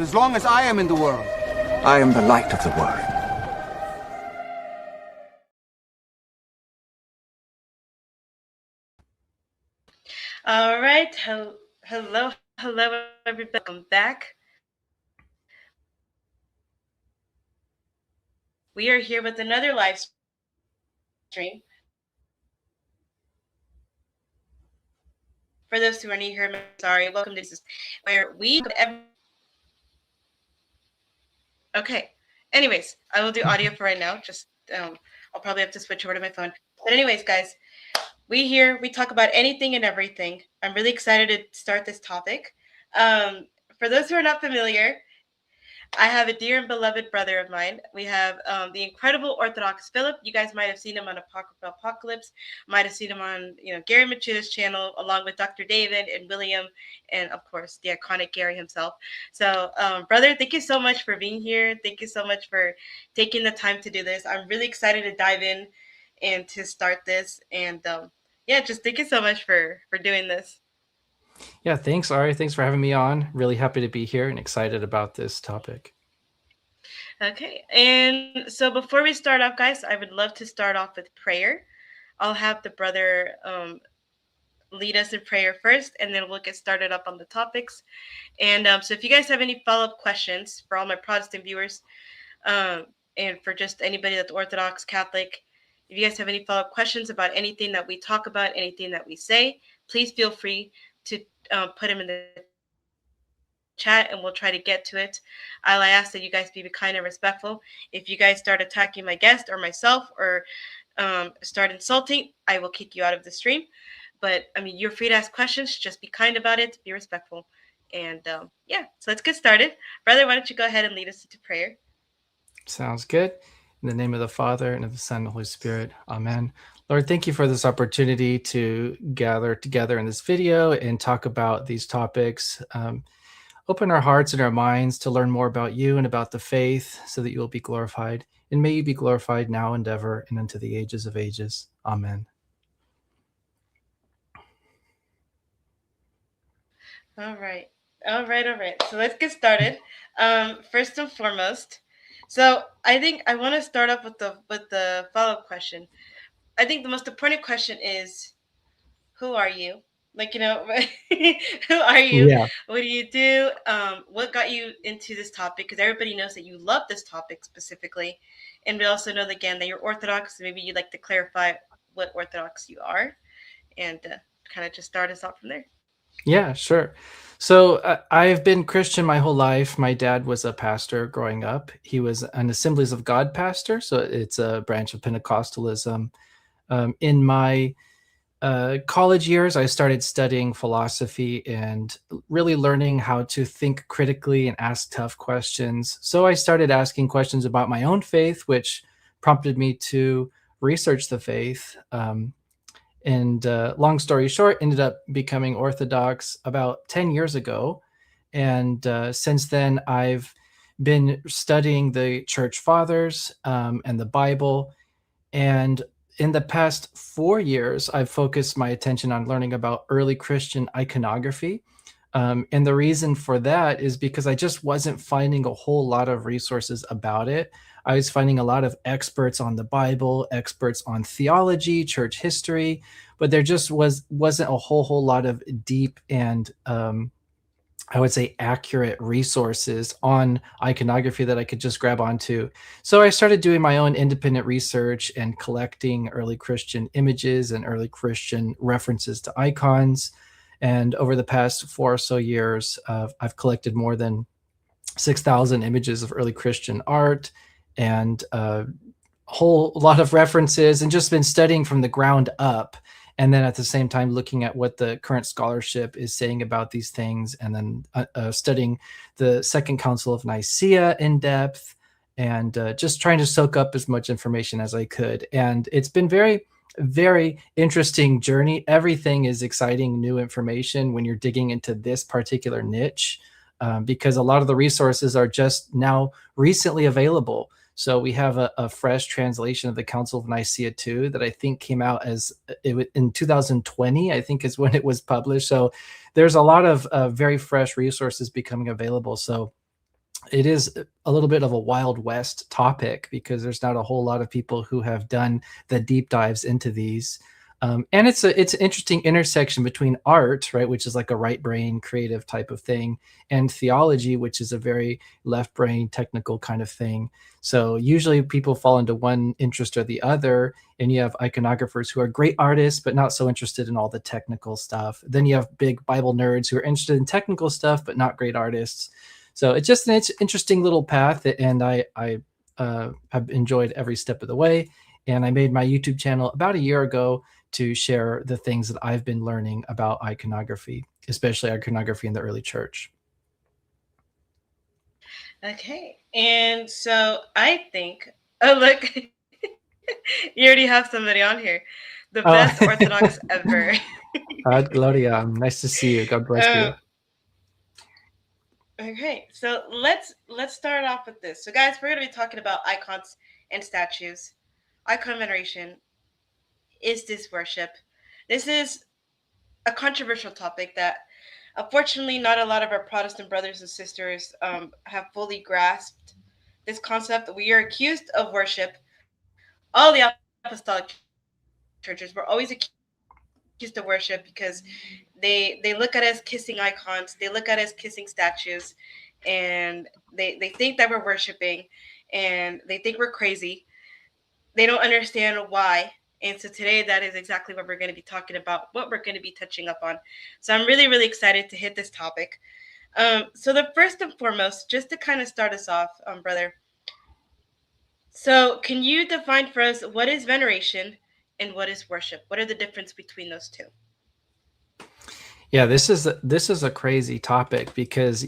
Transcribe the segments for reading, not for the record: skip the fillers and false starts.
as long as I am in the world. I am the light of the world. All right. Hello, everybody. Welcome back. We are here with another live stream. For those who are new here, sorry. Welcome to this, where we. Okay. Anyways, I will do audio for right now. Just I'll probably have to switch over to my phone. But anyways, guys, we talk about anything and everything. I'm really excited to start this topic. For those who are not familiar, I have a dear and beloved brother of mine. We have the incredible Orthodox Philip. You guys might have seen him on Apocalypse. Might have seen him on Gary Machuda's channel, along with Dr. David and William, and of course the iconic Gary himself. So, brother, thank you so much for being here. Thank you so much for taking the time to do this. I'm really excited to dive in and to start this. And yeah, just thank you so much for doing this. Yeah, thanks, Ari. Thanks for having me on. Really happy to be here and excited about this topic. Okay, and so before we start off, guys, I would love to start off with prayer. I'll have the brother lead us in prayer first, and then we'll get started up on the topics. And so if you guys have any follow-up questions for all my Protestant viewers, and for just anybody that's Orthodox, Catholic, if you guys have any follow-up questions about anything that we talk about, anything that we say, please feel free to put them in the chat, and we'll try to get to it. I ask that you guys be kind and respectful. If you guys start attacking my guest or myself, or start insulting, I will kick you out of the stream. But I mean, you're free to ask questions. Just be kind about it. Be respectful. And yeah, so let's get started. Brother, why don't you go ahead and lead us into prayer? Sounds good. In the name of the Father, and of the Son, and the Holy Spirit. Amen. Lord, thank you for this opportunity to gather together in this video and talk about these topics. Open our hearts and our minds to learn more about you and about the faith, so that you will be glorified. And may you be glorified now and ever and into the ages of ages. Amen. All right. So let's get started. First and foremost, so I think I want to start off with the follow-up question. I think the most important question is, who are you? Like, who are you? Yeah. What do you do? What got you into this topic? Because everybody knows that you love this topic specifically. And we also know, again, that you're Orthodox. So maybe you'd like to clarify what Orthodox you are, and kind of just start us off from there. Yeah, sure. So I've been Christian my whole life. My dad was a pastor growing up. He was an Assemblies of God pastor, so it's a branch of Pentecostalism. In my college years, I started studying philosophy and really learning how to think critically and ask tough questions. So I started asking questions about my own faith, which prompted me to research the faith. And long story short, ended up becoming Orthodox about 10 years ago. And since then, I've been studying the Church Fathers and the Bible. And in the past 4 years, I've focused my attention on learning about early Christian iconography. And the reason for that is because I just wasn't finding a whole lot of resources about it. I was finding a lot of experts on the Bible, experts on theology, church history, but there just wasn't a whole lot of deep and I would say accurate resources on iconography that I could just grab onto. So I started doing my own independent research and collecting early Christian images and early Christian references to icons. And over the past 4 or so years, I've collected more than 6,000 images of early Christian art and a whole lot of references, and just been studying from the ground up. And then at the same time, looking at what the current scholarship is saying about these things, and then studying the Second Council of Nicaea in depth, and just trying to soak up as much information as I could. And it's been very, very interesting journey. Everything is exciting new information when you're digging into this particular niche, because a lot of the resources are just now recently available. So we have a fresh translation of the Council of Nicaea II that I think came out in 2020, I think is when it was published. So there's a lot of very fresh resources becoming available. So it is a little bit of a Wild West topic because there's not a whole lot of people who have done the deep dives into these. And it's an interesting intersection between art, right, which is like a right brain creative type of thing, and theology, which is a very left brain technical kind of thing. So usually people fall into one interest or the other, and you have iconographers who are great artists but not so interested in all the technical stuff. Then you have big Bible nerds who are interested in technical stuff but not great artists. So it's just an interesting little path, and I have enjoyed every step of the way. And I made my YouTube channel about a year ago to share the things that I've been learning about iconography, especially iconography in the early church. Okay, and so I think, oh look, you already have somebody on here, the best Orthodox ever. Gloria, nice to see you. God bless you. Okay, so let's start off with this. So guys, we're going to be talking about icons and statues. Icon veneration. Is this worship? This is a controversial topic that unfortunately not a lot of our Protestant brothers and sisters have fully grasped this concept. We are accused of worship. All the apostolic churches were always accused of worship because they look at us kissing icons, they look at us kissing statues, and they think that we're worshiping, and they think we're crazy. They don't understand why. And so today that is exactly what we're going to be talking about, what we're going to be touching up on. So I'm really, really excited to hit this topic. So the first and foremost, just to kind of start us off, brother. So can you define for us what is veneration and what is worship? What are the difference between those two? Yeah, this is a crazy topic because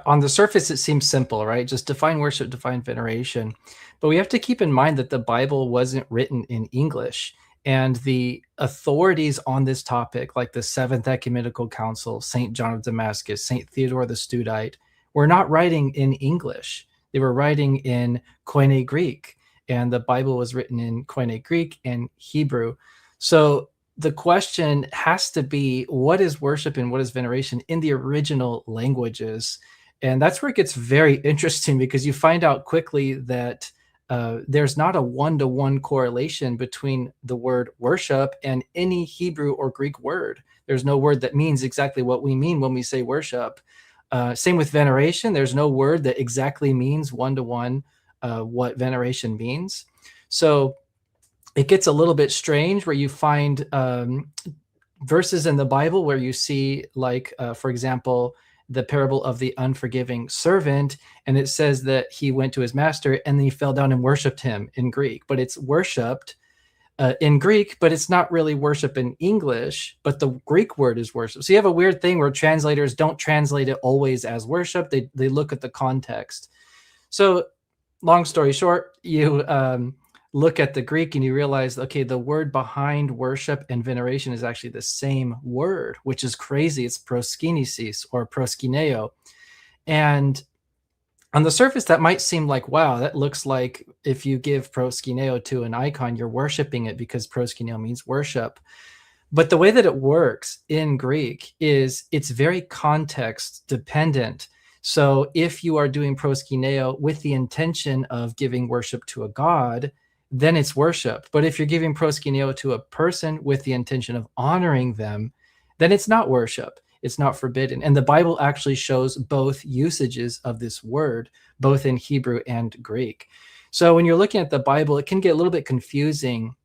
on the surface it seems simple, right? Just define worship, define veneration. But we have to keep in mind that the Bible wasn't written in English, and the authorities on this topic, like the Seventh Ecumenical Council, St. John of Damascus, St. Theodore the Studite, were not writing in English. They were writing in Koine Greek, and the Bible was written in Koine Greek and Hebrew. So the question has to be, what is worship and what is veneration in the original languages? And that's where it gets very interesting, because you find out quickly that there's not a one-to-one correlation between the word worship and any Hebrew or Greek word. There's no word that means exactly what we mean when we say worship. Same with veneration. There's no word that exactly means one-to-one what veneration means. So it gets a little bit strange where you find verses in the Bible where you see, like, for example, the parable of the unforgiving servant, and it says that he went to his master and then he fell down and worshiped him in Greek. But it's worshipped in Greek, but it's not really worship in English, but the Greek word is worship. So you have a weird thing where translators don't translate it always as worship. They look at the context. So long story short, you look at the Greek and you realize, okay, the word behind worship and veneration is actually the same word, which is crazy. It's proskinesis or proskineo. And on the surface, that might seem like, wow, that looks like if you give proskineo to an icon, you're worshiping it because proskineo means worship. But the way that it works in Greek is it's very context dependent. So if you are doing proskineo with the intention of giving worship to a god, then it's worship. But if you're giving proskineo to a person with the intention of honoring them, then it's not worship. It's not forbidden. And the Bible actually shows both usages of this word, both in Hebrew and Greek. So when you're looking at the Bible, it can get a little bit confusing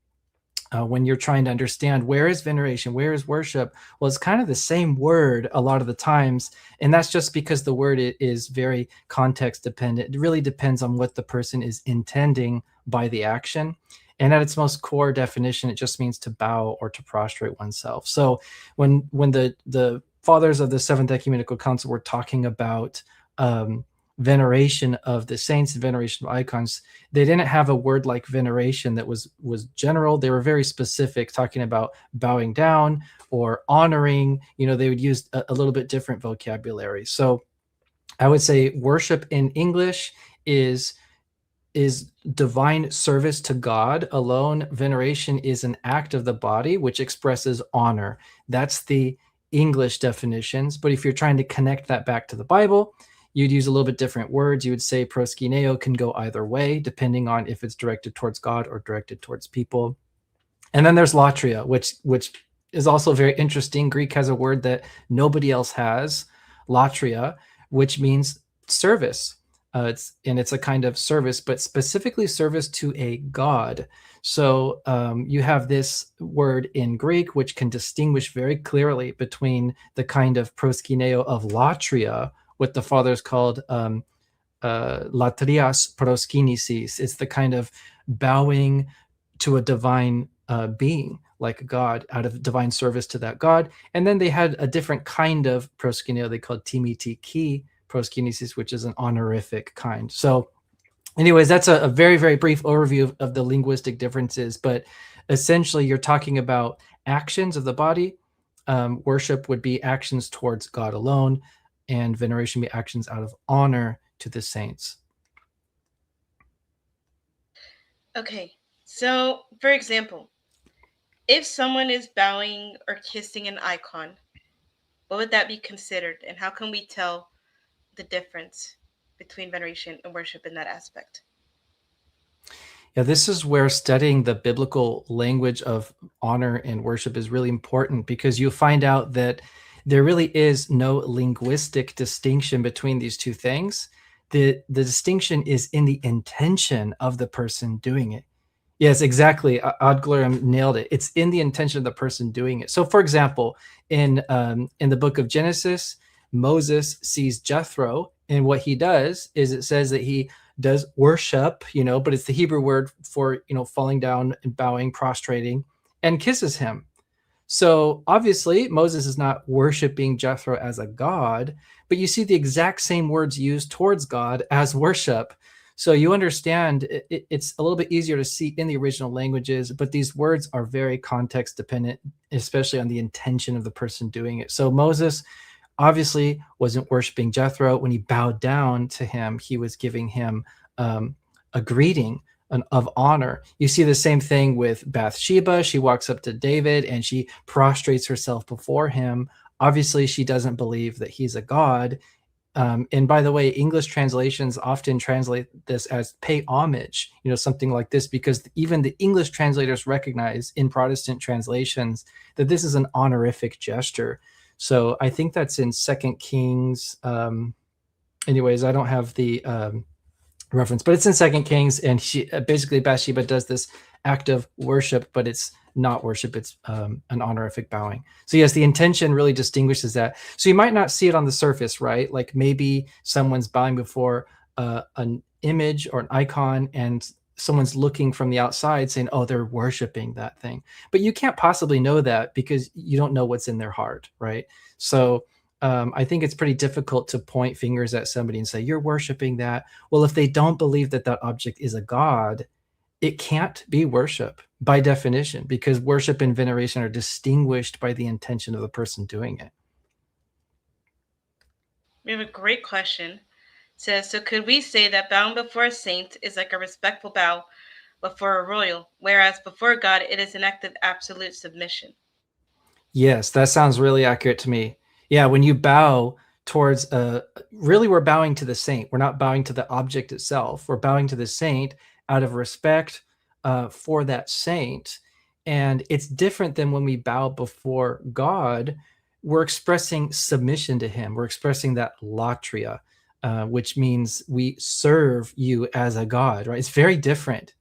when you're trying to understand where is veneration, where is worship. Well, it's kind of the same word a lot of the times, and that's just because the word is very context dependent. It really depends on what the person is intending by the action. And at its most core definition, it just means to bow or to prostrate oneself. So when the fathers of the Seventh Ecumenical Council were talking about veneration of the saints and veneration of icons, they didn't have a word like veneration that was general. They were very specific, talking about bowing down or honoring. They would use a little bit different vocabulary. So I would say worship in English is divine service to God alone. Veneration is an act of the body which expresses honor. That's the English definitions. But if you're trying to connect that back to the Bible, you'd use a little bit different words. You would say proskineo can go either way, depending on if it's directed towards God or directed towards people. And then there's latria, which is also very interesting. Greek has a word that nobody else has, latria, which means service. It's a kind of service, but specifically service to a god. So you have this word in Greek, which can distinguish very clearly between the kind of proskineo of latria, what the fathers called latrias proskinisis. It's the kind of bowing to a divine being, like God, out of divine service to that God. And then they had a different kind of proskineo they called timitiki proskinesis, which is an honorific kind. So anyways, that's a very, very brief overview of the linguistic differences. But essentially, you're talking about actions of the body. Worship would be actions towards God alone, and veneration be actions out of honor to the saints. Okay, so for example, if someone is bowing or kissing an icon, what would that be considered? And how can we tell the difference between veneration and worship in that aspect? Yeah, this is where studying the biblical language of honor and worship is really important, because you find out that there really is no linguistic distinction between these two things. The distinction is in the intention of the person doing it. Yes, exactly. Adglerim nailed it. It's in the intention of the person doing it. So, for example, in the book of Genesis, Moses sees Jethro, and what he does is it says that he does worship, but it's the Hebrew word for falling down and bowing, prostrating, and kisses him. So obviously, Moses is not worshiping Jethro as a god, but you see the exact same words used towards God as worship. So you understand it's a little bit easier to see in the original languages, but these words are very context dependent, especially on the intention of the person doing it. So Moses obviously wasn't worshiping Jethro. When he bowed down to him, he was giving him a greeting of honor. You see the same thing with Bathsheba. She walks up to David and she prostrates herself before him. Obviously, she doesn't believe that he's a god. And by the way, English translations often translate this as pay homage, something like this, because even the English translators recognize in Protestant translations that this is an honorific gesture. So I think that's in 2 Kings. Anyways, I don't have the reference, but it's in 2 Kings, and she basically Bathsheba does this act of worship, but it's not worship, it's an honorific bowing. So yes, the intention really distinguishes that. So you might not see it on the surface, right? Like maybe someone's bowing before an image or an icon, and someone's looking from the outside saying, oh, they're worshiping that thing. But you can't possibly know that because you don't know what's in their heart, right? So I think it's pretty difficult to point fingers at somebody and say, you're worshiping that. Well, if they don't believe that that object is a god, it can't be worship by definition, because worship and veneration are distinguished by the intention of the person doing it. We have a great question. It says, so could we say that bowing before a saint is like a respectful bow before a royal, whereas before God it is an act of absolute submission? Yes, that sounds really accurate to me. Yeah, when you bow towards really we're bowing to the saint. We're not bowing to the object itself. We're bowing to the saint out of respect for that saint. And it's different than when we bow before God. We're expressing submission to him. We're expressing that latria, which means we serve you as a god, right? It's very different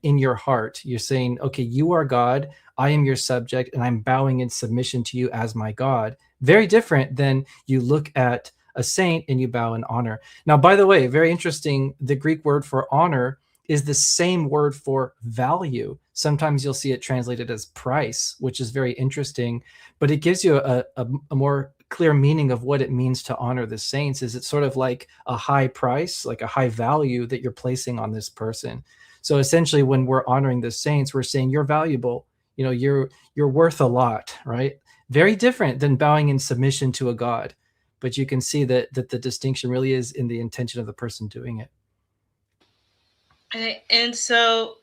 in your heart. You're saying, okay, you are God, I am your subject, and I'm bowing in submission to you as my God. Very different than you look at a saint and you bow in honor. Now, by the way, very interesting, the Greek word for honor is the same word for value. Sometimes you'll see it translated as price, which is very interesting, but it gives you a more clear meaning of what it means to honor the saints. Is it's sort of like a high price, like a high value that you're placing on this person. So essentially, when we're honoring the saints, we're saying you're valuable, you're worth a lot, right? Very different than bowing in submission to a god. But you can see that the distinction really is in the intention of the person doing it. Okay, and so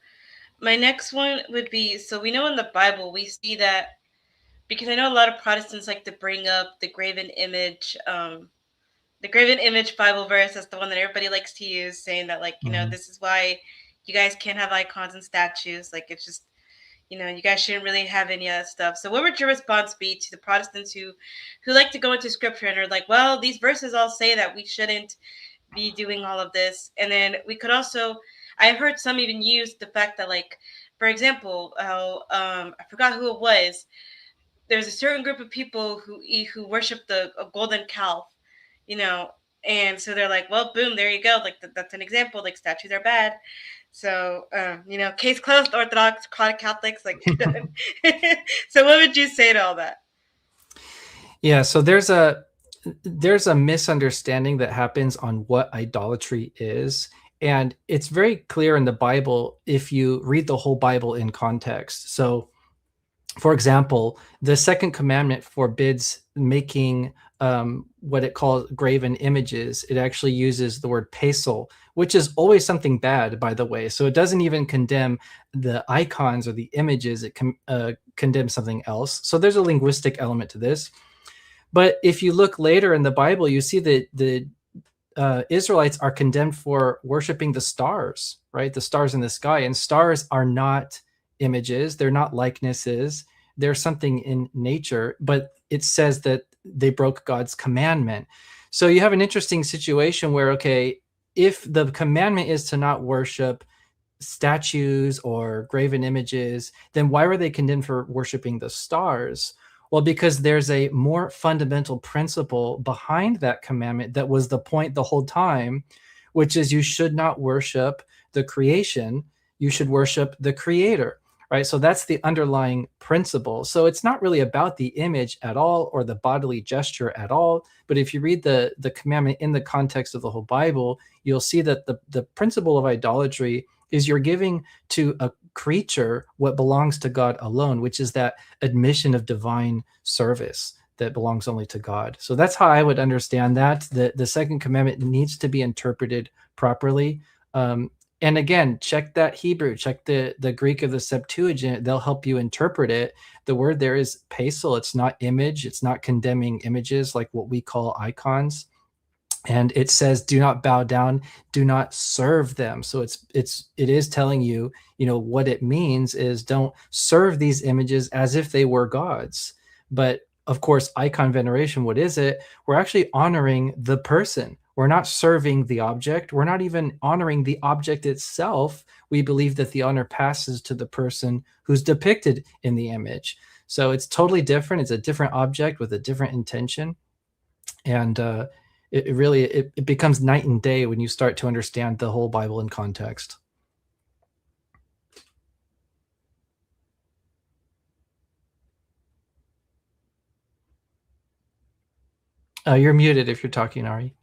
my next one would be, so we know in the Bible we see that, because I know a lot of Protestants like to bring up the graven image the graven image Bible verse. That's the one that everybody likes to use, saying that, like, you know, this is why you guys can't have icons and statues. Like, it's just, you know, you guys shouldn't really have any of that stuff. So what would your response be to the Protestants who like to go into scripture and are like, well, these verses all say that we shouldn't be doing all of this? And then we could also, I've heard some even use the fact that, like, for example, I forgot who it was. There's a certain group of people who worship a golden calf, you know, and so they're like, well, boom, there you go. Like, that's an example. Like, statues are bad. So, you know, case closed, Orthodox, Catholics. Like, so what would you say to all that? Yeah, so there's a misunderstanding that happens on what idolatry is. And it's very clear in the Bible if you read the whole Bible in context. So, for example, the second commandment forbids making what it calls graven images. It actually uses the word pesel, which is always something bad, by the way. So it doesn't even condemn the icons or the images. It condemns something else. So there's a linguistic element to this. But if you look later in the Bible, you see that the Israelites are condemned for worshiping the stars, right? The stars in the sky. And stars are not images. They're not likenesses. They're something in nature. But it says that they broke God's commandment. So you have an interesting situation where, okay, if the commandment is to not worship statues or graven images, then why were they condemned for worshiping the stars? Well, because there's a more fundamental principle behind that commandment that was the point the whole time, which is you should not worship the creation, you should worship the creator, right? So that's the underlying principle. So it's not really about the image at all or the bodily gesture at all. But if you read the commandment in the context of the whole Bible, you'll see that the principle of idolatry is you're giving to a creature what belongs to God alone, which is that admission of divine service that belongs only to God. So that's how I would understand that. The second commandment needs to be interpreted properly. And again, check that Hebrew, check the Greek of the Septuagint. They'll help you interpret it. The word there is pesel. It's not image. It's not condemning images like what we call icons. And it says, do not bow down, do not serve them. So it is telling you, you know, what it means is don't serve these images as if they were gods. But of course, icon veneration, what is it? We're actually honoring the person. We're not serving the object. We're not even honoring the object itself. We believe that the honor passes to the person who's depicted in the image. So it's totally different. It's a different object with a different intention. And it really becomes night and day when you start to understand the whole Bible in context. You're muted if you're talking, Ari.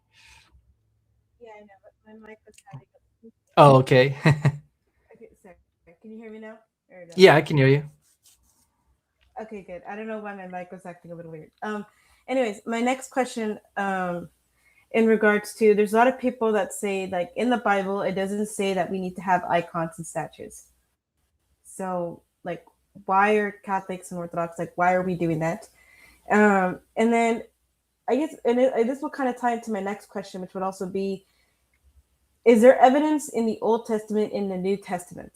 Yeah, I know, but my mic was having a... Oh, okay. Okay, sorry. Can you hear me now? No? Yeah, I can hear you. Okay, good. I don't know why my mic was acting a little weird. Anyways, my next question, in regards to, there's a lot of people that say, like, in the Bible, it doesn't say that we need to have icons and statues. So, like, why are Catholics and Orthodox, like, why are we doing that? And then I guess, and this will kind of tie into my next question, which would also be, is there evidence in the Old Testament, in the New Testament,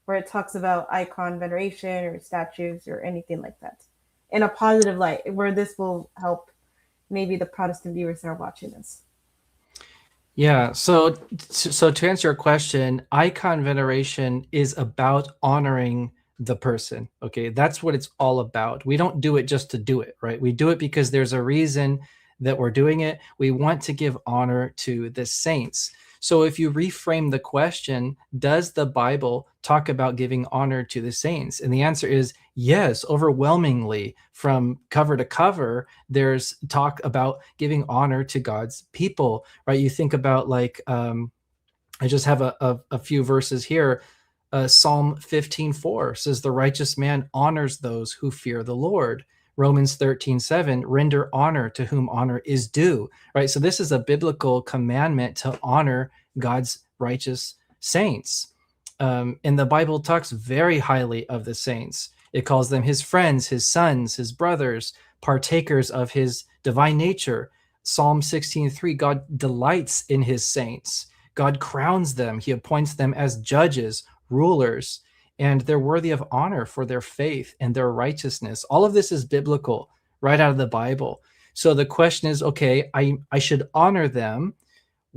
where it talks about icon veneration or statues or anything like that, in a positive light, where this will help maybe the Protestant viewers that are watching this? Yeah, so to answer your question, icon veneration is about honoring the person. Okay, that's what it's all about. We don't do it just to do it, right? We do it because there's a reason that we're doing it. We want to give honor to the saints. So if you reframe the question, does the Bible talk about giving honor to the saints? And the answer is yes, overwhelmingly. From cover to cover, there's talk about giving honor to God's people, right? You think about, like, I just have a few verses here. Psalm 15:4 says, the righteous man honors those who fear the Lord. Romans 13:7, render honor to whom honor is due, right? So this is a biblical commandment to honor God's righteous saints. And the Bible talks very highly of the saints. It calls them his friends, his sons, his brothers, partakers of his divine nature. Psalm 16:3, God delights in his saints. God crowns them. He appoints them as judges, rulers, and they're worthy of honor for their faith and their righteousness. All of this is biblical, right out of the Bible. So the question is, okay, I should honor them.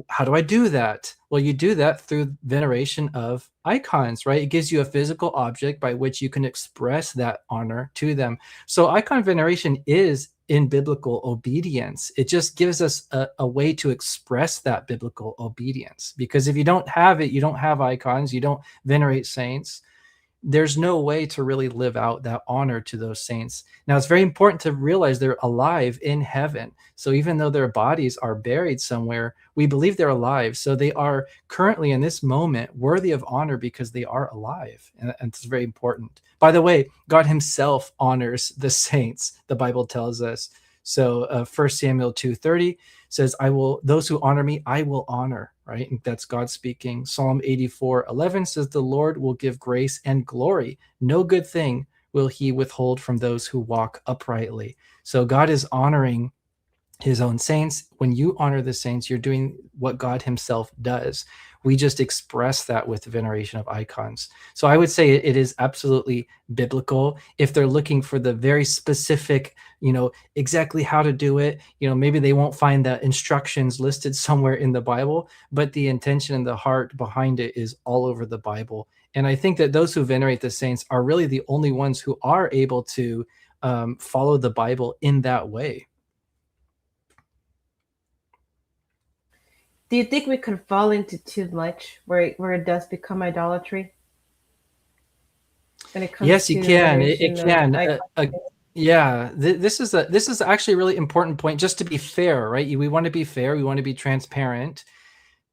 How do I do that? Well, you do that through veneration of icons, right? It gives you a physical object by which you can express that honor to them. So icon veneration is in biblical obedience. It just gives us a way to express that biblical obedience. Because if you don't have it, you don't have icons, you don't venerate saints, there's no way to really live out that honor to those saints. Now, it's very important to realize they're alive in heaven. So even though their bodies are buried somewhere, we believe they're alive. So they are currently in this moment worthy of honor because they are alive. And it's very important. By the way, God himself honors the saints, the Bible tells us. So 1 Samuel 2:30 says, those who honor me, I will honor, right? And that's God speaking. Psalm 84:11 says, the Lord will give grace and glory. No good thing will he withhold from those who walk uprightly. So God is honoring his own saints. When you honor the saints, you're doing what God himself does. We just express that with veneration of icons. So I would say it is absolutely biblical. If they're looking for the very specific, exactly how to do it, maybe they won't find the instructions listed somewhere in the Bible, but the intention and the heart behind it is all over the Bible. And I think that those who venerate the saints are really the only ones who are able to follow the Bible in that way. Do you think we could fall into too much where it does become idolatry? When it comes Yes, you to can. It veneration of can. icons? Yeah, this is actually a really important point. Just to be fair, right? We want to be fair. We want to be transparent.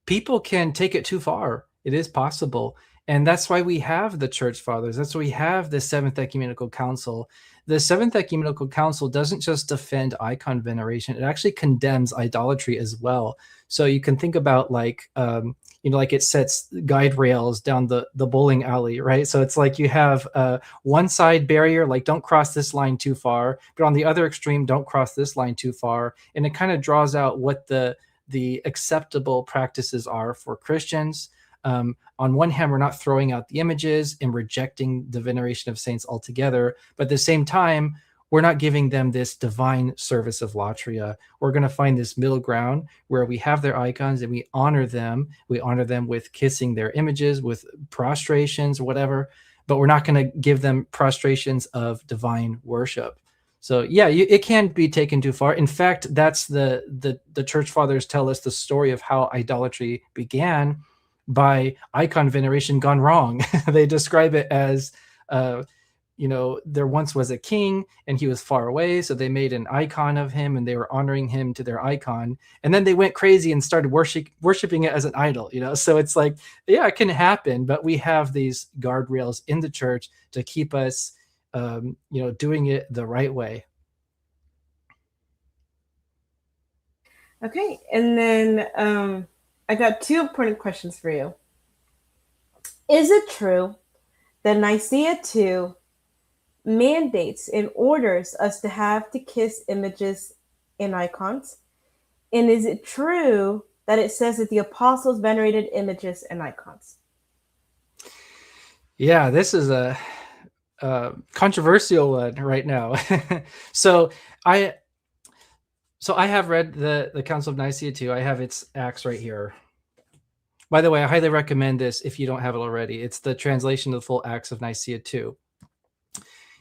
People can take it too far. It is possible. And that's why we have the church fathers. That's why we have the Seventh Ecumenical Council. The Seventh Ecumenical Council doesn't just defend icon veneration. It actually condemns idolatry as well. So you can think about like it sets guide rails down the bowling alley, right? So it's like you have one side barrier, like don't cross this line too far, but on the other extreme, don't cross this line too far. And it kind of draws out what the acceptable practices are for Christians. On one hand, we're not throwing out the images and rejecting the veneration of saints altogether, but at the same time, we're not giving them this divine service of latria. We're going to find this middle ground where we have their icons and we honor them. We honor them with kissing their images, with prostrations, whatever, but we're not going to give them prostrations of divine worship. So yeah, it can be taken too far. In fact, that's the church fathers tell us the story of how idolatry began by icon veneration gone wrong. They describe it as, there once was a king and he was far away. So they made an icon of him and they were honoring him to their icon. And then they went crazy and started worshiping it as an idol, So it's like, yeah, it can happen, but we have these guardrails in the church to keep us, doing it the right way. Okay. And then I got two important questions for you. Is it true that Nicaea II mandates and orders us to have to kiss images and icons? And is it true that it says that the apostles venerated images and icons? Yeah, this is a controversial one right now. So I have read the Council of Nicaea II. I have its acts right here. By the way, I highly recommend this if you don't have it already. It's the translation of the full Acts of Nicaea II.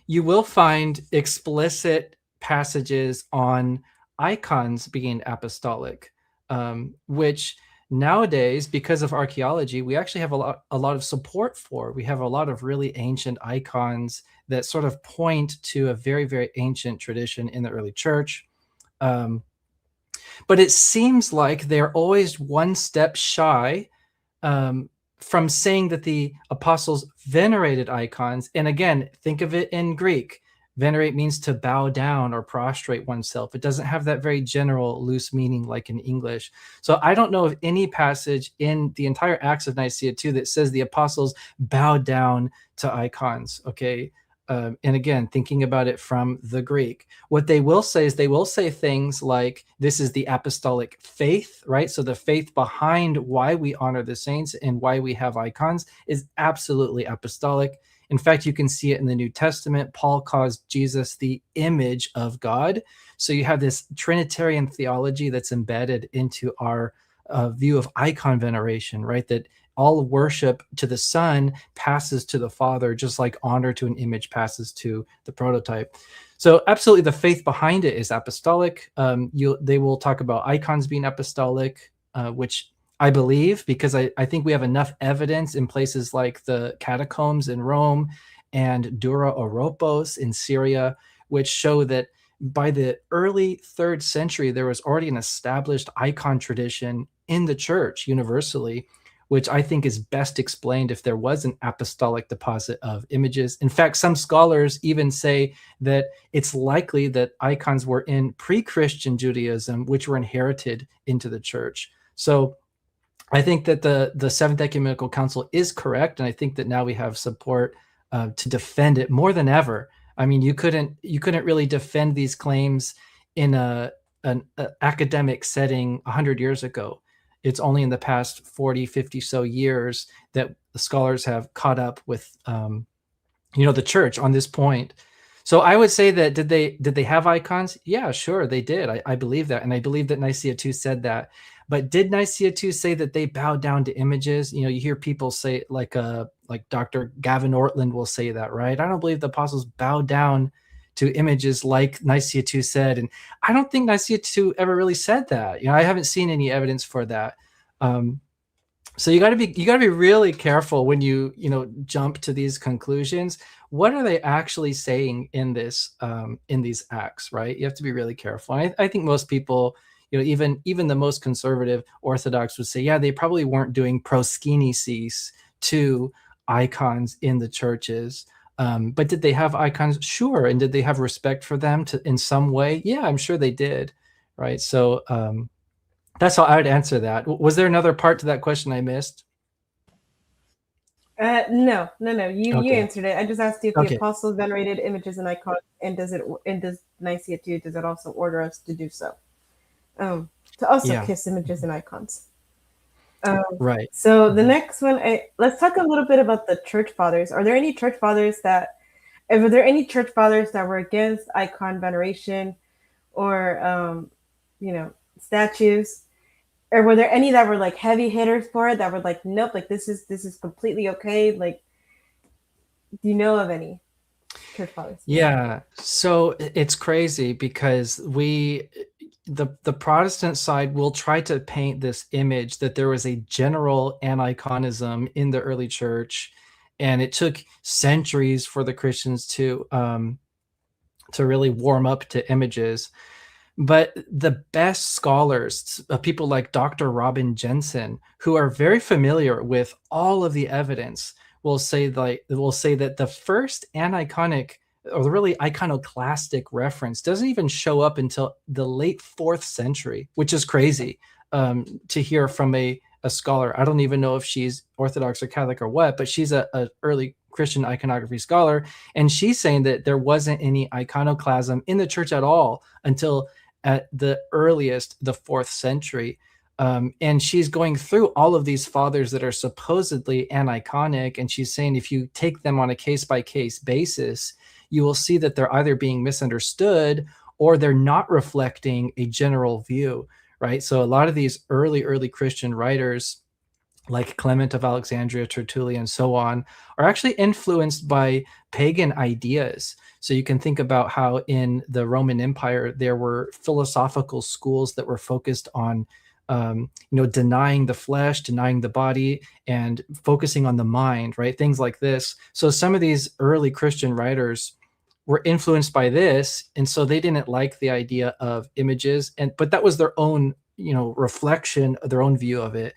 You will find explicit passages on icons being apostolic, which nowadays, because of archaeology, we actually have a lot of support for. We have a lot of really ancient icons that sort of point to a very, very ancient tradition in the early church. But it seems like they're always one step shy from saying that the apostles venerated icons. And again, think of it in Greek. Venerate means to bow down or prostrate oneself. It doesn't have that very general, loose meaning like in English. So I don't know of any passage in the entire Acts of Nicaea II that says the apostles bowed down to icons. Okay. And again, thinking about it from the Greek, what they will say is they will say things like, this is the apostolic faith, right? So the faith behind why we honor the saints and why we have icons is absolutely apostolic. In fact, you can see it in the New Testament. Paul calls Jesus the image of God. So you have this Trinitarian theology that's embedded into our view of icon veneration, right? That all worship to the Son passes to the Father, just like honor to an image passes to the prototype. So absolutely, the faith behind it is apostolic. They will talk about icons being apostolic, which I believe, because I think we have enough evidence in places like the catacombs in Rome and Dura Oropos in Syria, which show that by the early 3rd century, there was already an established icon tradition in the church universally, which I think is best explained if there was an apostolic deposit of images. In fact, some scholars even say that it's likely that icons were in pre-Christian Judaism, which were inherited into the church. So I think that the Seventh Ecumenical Council is correct, and I think that now we have support to defend it more than ever. I mean, you couldn't really defend these claims in an academic setting 100 years ago. It's only in the past 40, 50 so years that the scholars have caught up with, the church on this point. So I would say that did they have icons? Yeah, sure, they did. I believe that, and I believe that Nicaea II said that. But did Nicaea II say that they bowed down to images? You hear people say, like Dr. Gavin Ortland will say that, right? I don't believe the apostles bowed down to images like Nicaea II said, and I don't think Nicaea II ever really said that. I haven't seen any evidence for that. So you got to be really careful when you jump to these conclusions. What are they actually saying in this in these acts, right? You have to be really careful. And I think most people, even the most conservative Orthodox would say, yeah, they probably weren't doing proskinesis to icons in the churches. But did they have icons? Sure. And did they have respect for them in some way? Yeah, I'm sure they did. Right. So that's how I would answer that. Was there another part to that question I missed? No. You Okay. answered it. I just asked you if Okay. the apostles venerated images and icons, and does Nicaea II, does it also order us to do so? To also kiss images and icons. Right. So the next one, let's talk a little bit about the church fathers. Were there any church fathers that were against icon veneration or, statues? Or were there any that were like heavy hitters for it that were like, nope, like this is completely okay? Like, do you know of any church fathers? Yeah. So it's crazy because the Protestant side will try to paint this image that there was a general aniconism in the early church, and it took centuries for the Christians to really warm up to images. But the best scholars, people like Dr. Robin Jensen, who are very familiar with all of the evidence, will say that the first aniconic or the really iconoclastic reference doesn't even show up until the late 4th century, which is crazy to hear from a scholar. I don't even know if she's Orthodox or Catholic or what, but she's a early Christian iconography scholar, and she's saying that there wasn't any iconoclasm in the church at all until at the earliest, the 4th century. And she's going through all of these fathers that are supposedly aniconic, and she's saying if you take them on a case-by-case basis, you will see that they're either being misunderstood or they're not reflecting a general view, right? So a lot of these early Christian writers, like Clement of Alexandria, Tertullian, and so on, are actually influenced by pagan ideas. So you can think about how in the Roman Empire, there were philosophical schools that were focused on denying the flesh, denying the body, and focusing on the mind, right? Things like this. So some of these early Christian writers were influenced by this, and so they didn't like the idea of images, but that was their own, reflection, their own view of it.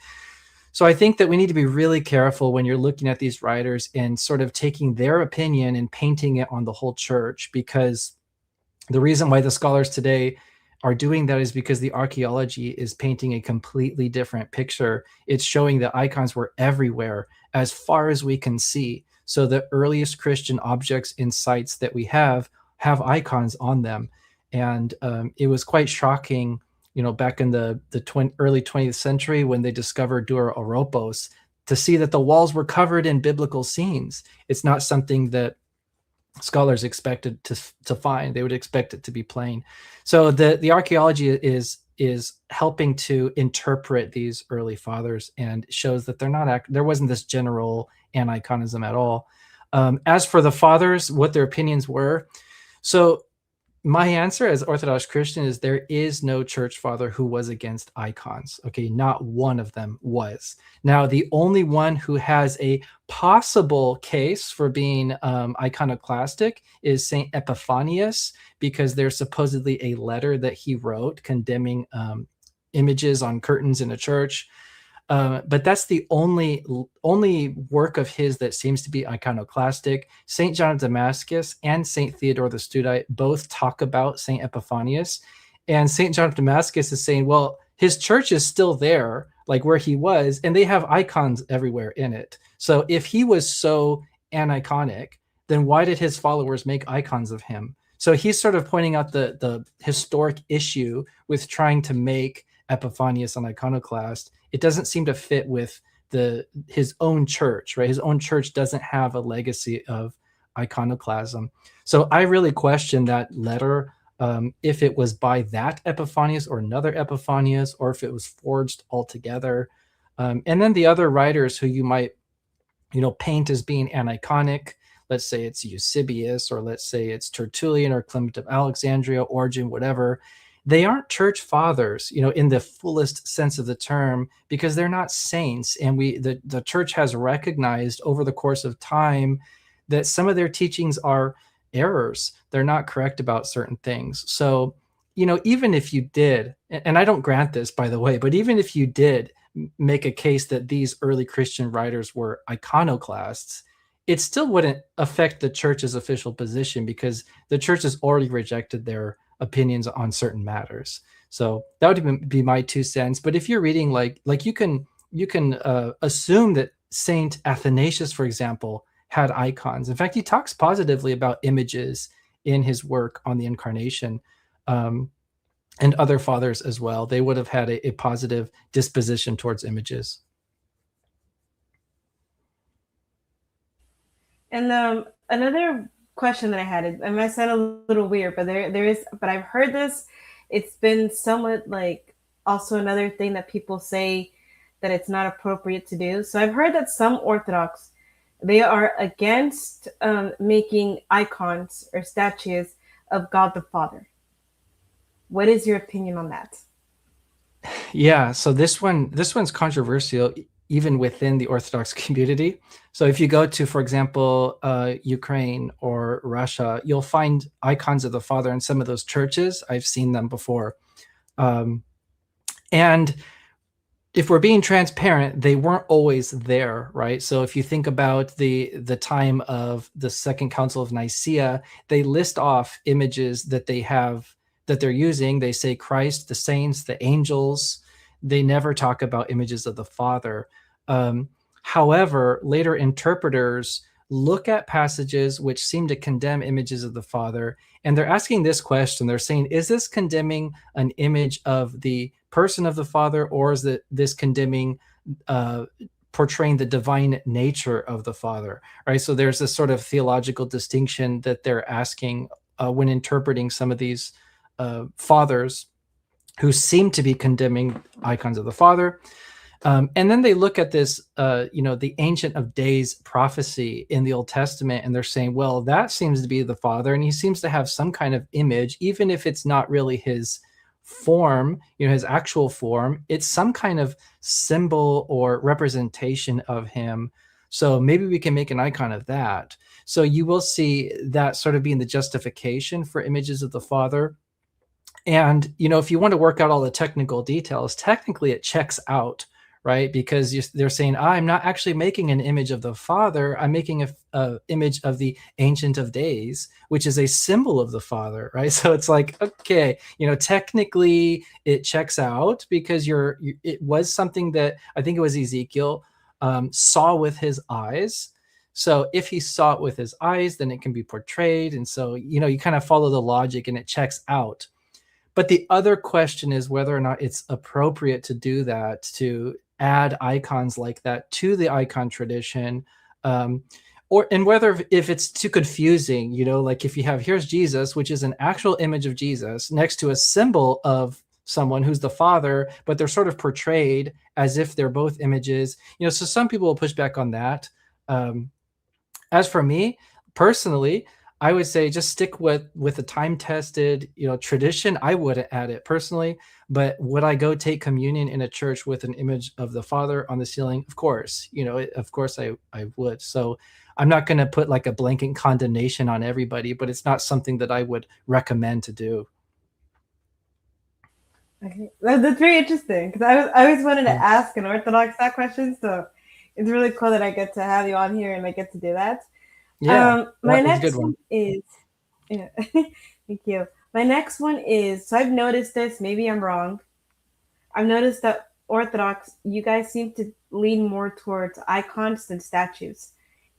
So I think that we need to be really careful when you're looking at these writers and sort of taking their opinion and painting it on the whole church, because the reason why the scholars today are doing that is because the archaeology is painting a completely different picture. It's showing that icons were everywhere as far as we can see. So the earliest Christian objects and sites that we have icons on them. And it was quite shocking, back in the early 20th century when they discovered Dura Oropos, to see that the walls were covered in biblical scenes. It's not something that scholars expected to find. They would expect it to be plain. So the archaeology is helping to interpret these early fathers and shows that there wasn't this general aniconism at all. As for the fathers, what their opinions were, so my answer as Orthodox Christian is there is no church father who was against icons. Okay, not one of them was. Now, the only one who has a possible case for being iconoclastic is Saint Epiphanius, because there's supposedly a letter that he wrote condemning images on curtains in a church. But that's the only work of his that seems to be iconoclastic. St. John of Damascus and St. Theodore the Studite both talk about St. Epiphanius. And St. John of Damascus is saying, well, his church is still there, like where he was, and they have icons everywhere in it. So if he was so aniconic, then why did his followers make icons of him? So he's sort of pointing out the historic issue with trying to make Epiphanius an iconoclast. It doesn't seem to fit with his own church, right? His own church doesn't have a legacy of iconoclasm. So I really question that letter, if it was by that Epiphanius or another Epiphanius, or if it was forged altogether. And then the other writers who you might, paint as being aniconic, let's say it's Eusebius, or let's say it's Tertullian or Clement of Alexandria, Origen, whatever. They aren't church fathers, in the fullest sense of the term, because they're not saints. And the church has recognized over the course of time that some of their teachings are errors. They're not correct about certain things. So, even if you did, and I don't grant this, by the way, but even if you did make a case that these early Christian writers were iconoclasts, it still wouldn't affect the church's official position, because the church has already rejected their opinions on certain matters. So that would be my 2 cents. But if you're reading like you can assume that Saint Athanasius, for example, had icons. In fact, he talks positively about images in his work on the Incarnation, and other fathers as well. They would have had a positive disposition towards images. And another question that I had, it might sound a little weird, but but I've heard this. It's been somewhat like also another thing that people say that it's not appropriate to do. So I've heard that some Orthodox, they are against making icons or statues of God the Father. What is your opinion on that? Yeah, so this one's controversial even within the Orthodox community. So if you go to, for example, Ukraine or Russia, you'll find icons of the Father in some of those churches. I've seen them before. And if we're being transparent, they weren't always there, right? So if you think about the time of the Second Council of Nicaea, they list off images that they have, that they're using. They say Christ, the saints, the angels. They never talk about images of the Father. However, later interpreters look at passages which seem to condemn images of the Father, and they're asking this question. They're saying, is this condemning an image of the person of the Father, or is this condemning, portraying the divine nature of the Father, right? So there's this sort of theological distinction that they're asking when interpreting some of these fathers who seem to be condemning icons of the Father. And then they look at this, the Ancient of Days prophecy in the Old Testament, and they're saying, well, that seems to be the Father, and he seems to have some kind of image, even if it's not really his form, his actual form. It's some kind of symbol or representation of him. So maybe we can make an icon of that. So you will see that sort of being the justification for images of the Father. And, if you want to work out all the technical details, technically it checks out, right? Because they're saying, I'm not actually making an image of the Father. I'm making a image of the Ancient of Days, which is a symbol of the Father, right? So it's like, okay, technically it checks out, because it was something that I think it was Ezekiel saw with his eyes. So if he saw it with his eyes, then it can be portrayed. And so, you kind of follow the logic and it checks out. But the other question is whether or not it's appropriate to do that, to add icons like that to the icon tradition, and whether if it's too confusing, like if you have, here's Jesus, which is an actual image of Jesus next to a symbol of someone who's the Father, but they're sort of portrayed as if they're both images. So some people will push back on that. As for me personally, I would say just stick with a time-tested, tradition. I wouldn't add it personally, but would I go take communion in a church with an image of the Father on the ceiling? Of course, of course I would. So I'm not going to put like a blanket condemnation on everybody, but it's not something that I would recommend to do. Okay, that's very interesting because I always wanted to ask an Orthodox that question, so it's really cool that I get to have you on here and I get to do that. Yeah, my that was a next good one. is, yeah, thank you. My next one is, so I've noticed this, maybe I'm wrong. I've noticed that Orthodox, you guys seem to lean more towards icons than statues.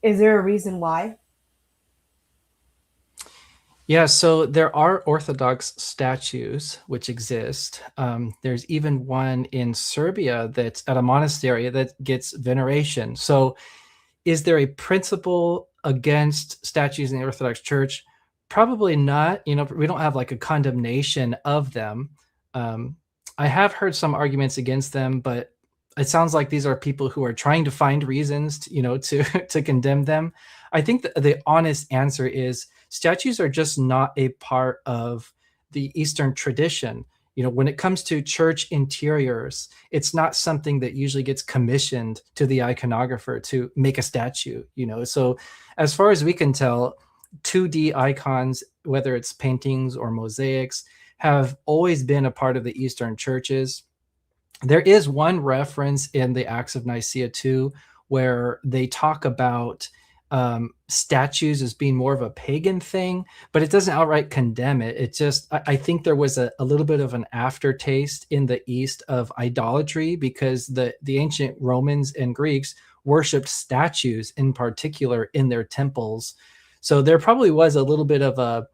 Is there a reason why? Yeah, so there are Orthodox statues which exist. There's even one in Serbia that's at a monastery that gets veneration. So is there a principle against statues in the Orthodox Church? Probably not. We don't have like a condemnation of them. I have heard some arguments against them, but it sounds like these are people who are trying to find reasons to condemn them. I think the honest answer is statues are just not a part of the Eastern tradition. When it comes to church interiors, it's not something that usually gets commissioned to the iconographer to make a statue. So as far as we can tell, 2D icons, whether it's paintings or mosaics, have always been a part of the Eastern churches. There is one reference in the Acts of Nicaea II where they talk about statues as being more of a pagan thing, but it doesn't outright condemn it. It just, I think there was a little bit of an aftertaste in the East of idolatry because the ancient Romans and Greeks worshipped statues in particular in their temples. So there probably was a little bit of a,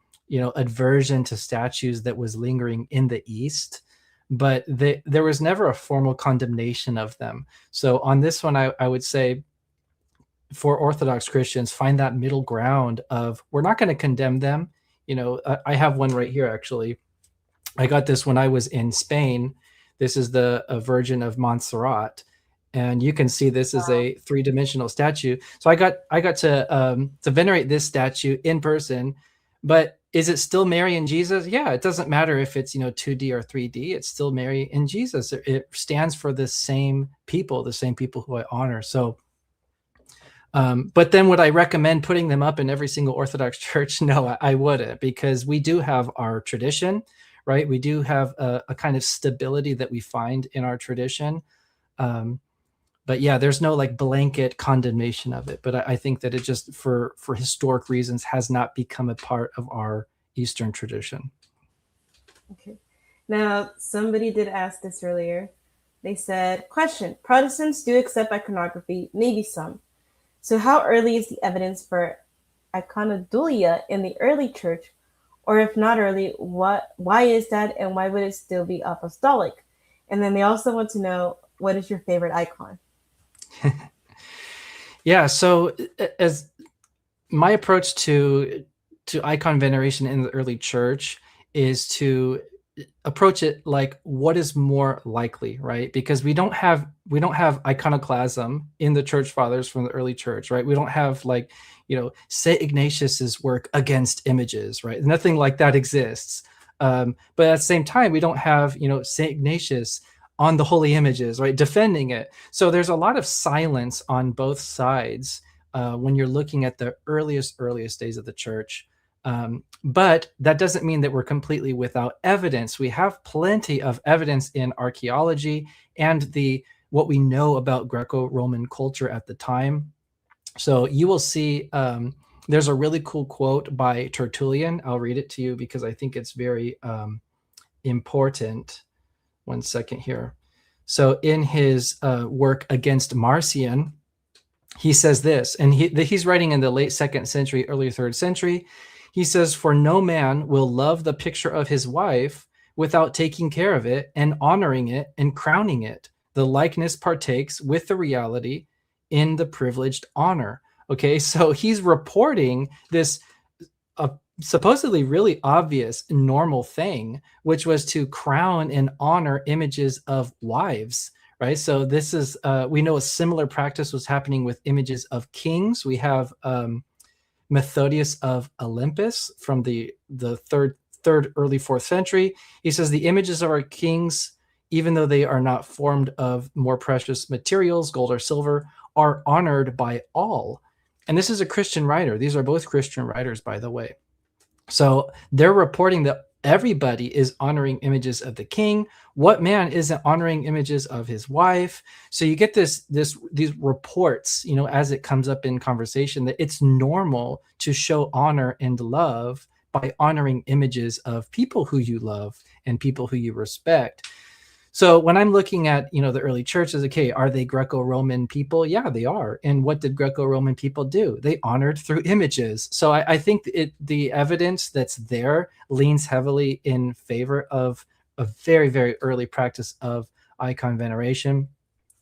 aversion to statues that was lingering in the East, but there was never a formal condemnation of them. So on this one, I would say, for Orthodox Christians, find that middle ground of, we're not going to condemn them. I have one right here, actually. I got this when I was in Spain. This is a Virgin of Montserrat. And you can see this is a 3-dimensional statue. So I got to venerate this statue in person. But is it still Mary and Jesus? Yeah, it doesn't matter if it's 2D or 3D. It's still Mary and Jesus. It stands for the same people who I honor. So but then would I recommend putting them up in every single Orthodox church? No, I wouldn't, because we do have our tradition, right? We do have a kind of stability that we find in our tradition. But yeah, there's no like blanket condemnation of it. But I think that it just, for historic reasons, has not become a part of our Eastern tradition. Okay. Now, somebody did ask this earlier. They said, question, Protestants do accept iconography, maybe some. So how early is the evidence for iconodulia in the early church? Or if not early, why is that, and why would it still be apostolic? And then they also want to know, what is your favorite icon? Yeah, so as my approach to icon veneration in the early church is to approach it like, what is more likely, right? Because we don't have iconoclasm in the church fathers from the early church, right? We don't have like, St. Ignatius's work against images, right? Nothing like that exists. But at the same time, we don't have, St. Ignatius on the holy images, right, defending it. So there's a lot of silence on both sides when you're looking at the earliest days of the church. But that doesn't mean that we're completely without evidence. We have plenty of evidence in archaeology and what we know about Greco-Roman culture at the time. So you will see there's a really cool quote by Tertullian. I'll read it to you because I think it's very important. One second here. So in his work Against Marcion, he says this, and he's writing in the late 2nd century, early 3rd century. He says, "For no man will love the picture of his wife without taking care of it and honoring it and crowning it. The likeness partakes with the reality in the privileged honor." Okay, so he's reporting this supposedly really obvious normal thing, which was to crown and honor images of wives, right? So this is, we know a similar practice was happening with images of kings. We have Methodius of Olympus from the third, early 4th century. He says the images of our kings, even though they are not formed of more precious materials, gold or silver, are honored by all. And this is a Christian writer. These are both Christian writers, by the way. So they're reporting that everybody is honoring images of the king. What man isn't honoring images of his wife? So you get these reports, you know, as it comes up in conversation, that it's normal to show honor and love by honoring images of people who you love and people who you respect. So when I'm looking at, you know, the early churches, okay, are they Greco-Roman people? Yeah, they are. And what did Greco-Roman people do? They honored through images. So I think the evidence that's there leans heavily in favor of a very, very early practice of icon veneration.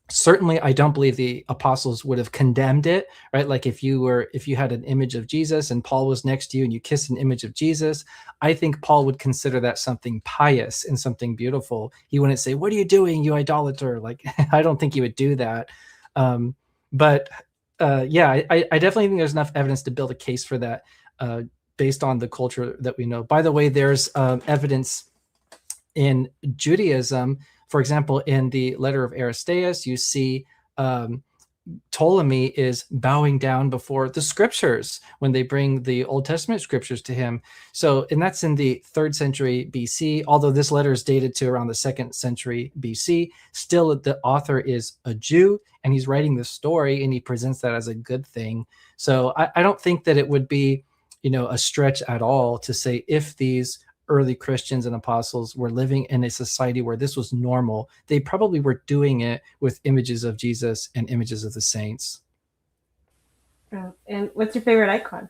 Certainly, I don't believe the apostles would have condemned it, right? Like if you had an image of Jesus and Paul was next to you and you kissed an image of Jesus, I think Paul would consider that something pious and something beautiful. He wouldn't say, "What are you doing, you idolater?" Like, I don't think he would do that. But yeah, I definitely think there's enough evidence to build a case for that based on the culture that we know. By the way, there's evidence in Judaism. For example, in the letter of Aristeas, you see Ptolemy is bowing down before the scriptures when they bring the Old Testament scriptures to him. So, and that's in the 3rd century BC, although this letter is dated to around the 2nd century BC. Still, the author is a Jew and he's writing the story and he presents that as a good thing. So I don't think that it would be, you know, a stretch at all to say if these early Christians and apostles were living in a society where this was normal, they probably were doing it with images of Jesus and images of the saints. And what's your favorite icons?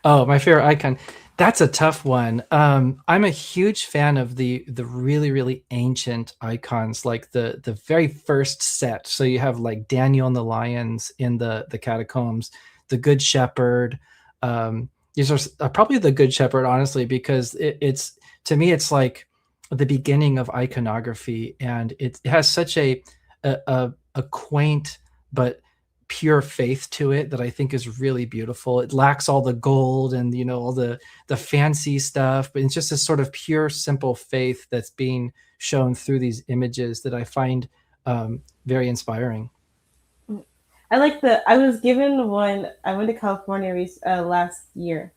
Oh, my favorite icon. That's a tough one. I'm a huge fan of the really, really ancient icons, like the very first set. So you have like Daniel and the lions in the catacombs, the Good Shepherd. These are probably the Good Shepherd, honestly, because it's to me, it's like the beginning of iconography, and it has such a quaint but pure faith to it that I think is really beautiful. It lacks all the gold and, you know, all the fancy stuff, but it's just this sort of pure, simple faith that's being shown through these images that I find very inspiring. I was given one. I went to California last year,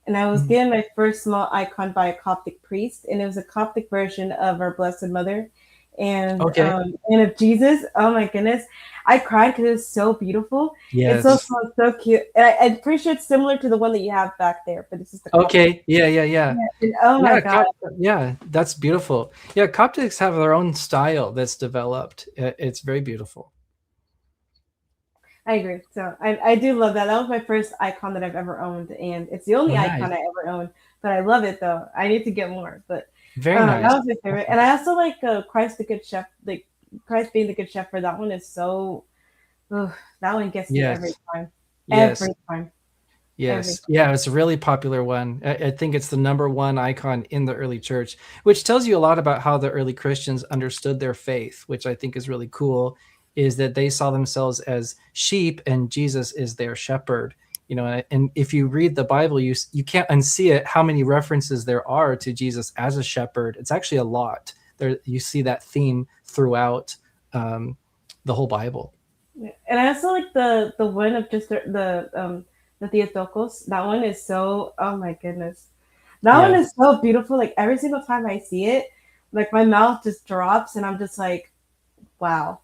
and I was given my first small icon by a Coptic priest, and it was a Coptic version of our Blessed Mother, and Okay. and of Jesus. Oh my goodness, I cried because it was so beautiful. It's so Yes. small, so cute, and I'm pretty sure it's similar to the one that you have back there, but it's just the Coptic. Okay. Yeah. And, oh my God. Yeah, that's beautiful. Yeah, Coptics have their own style that's developed. It's very beautiful. I agree. So I do love that. That was my first icon that I've ever owned, and it's the only Nice. icon I ever owned. But I love it though. I need to get more. But Very that nice. was my favorite, and I also like Christ the Good Chef. Like Christ being the Good Shepherd. That one is so. Ugh, that one gets me every Yes. time. Yes. Every time. Yes. Yeah, it's a really popular one. I think it's the number one icon in the early church, which tells you a lot about how the early Christians understood their faith, which I think is really cool, is that they saw themselves as sheep and Jesus is their shepherd. You know, and if you read the Bible, you can't unsee it, how many references there are to Jesus as a shepherd. It's actually a lot. There, you see that theme throughout the whole Bible. And I also like the one of just the Theotokos. That one is so, oh my goodness. That one Yeah. is so beautiful. Like every single time I see it, like my mouth just drops and I'm just like, wow.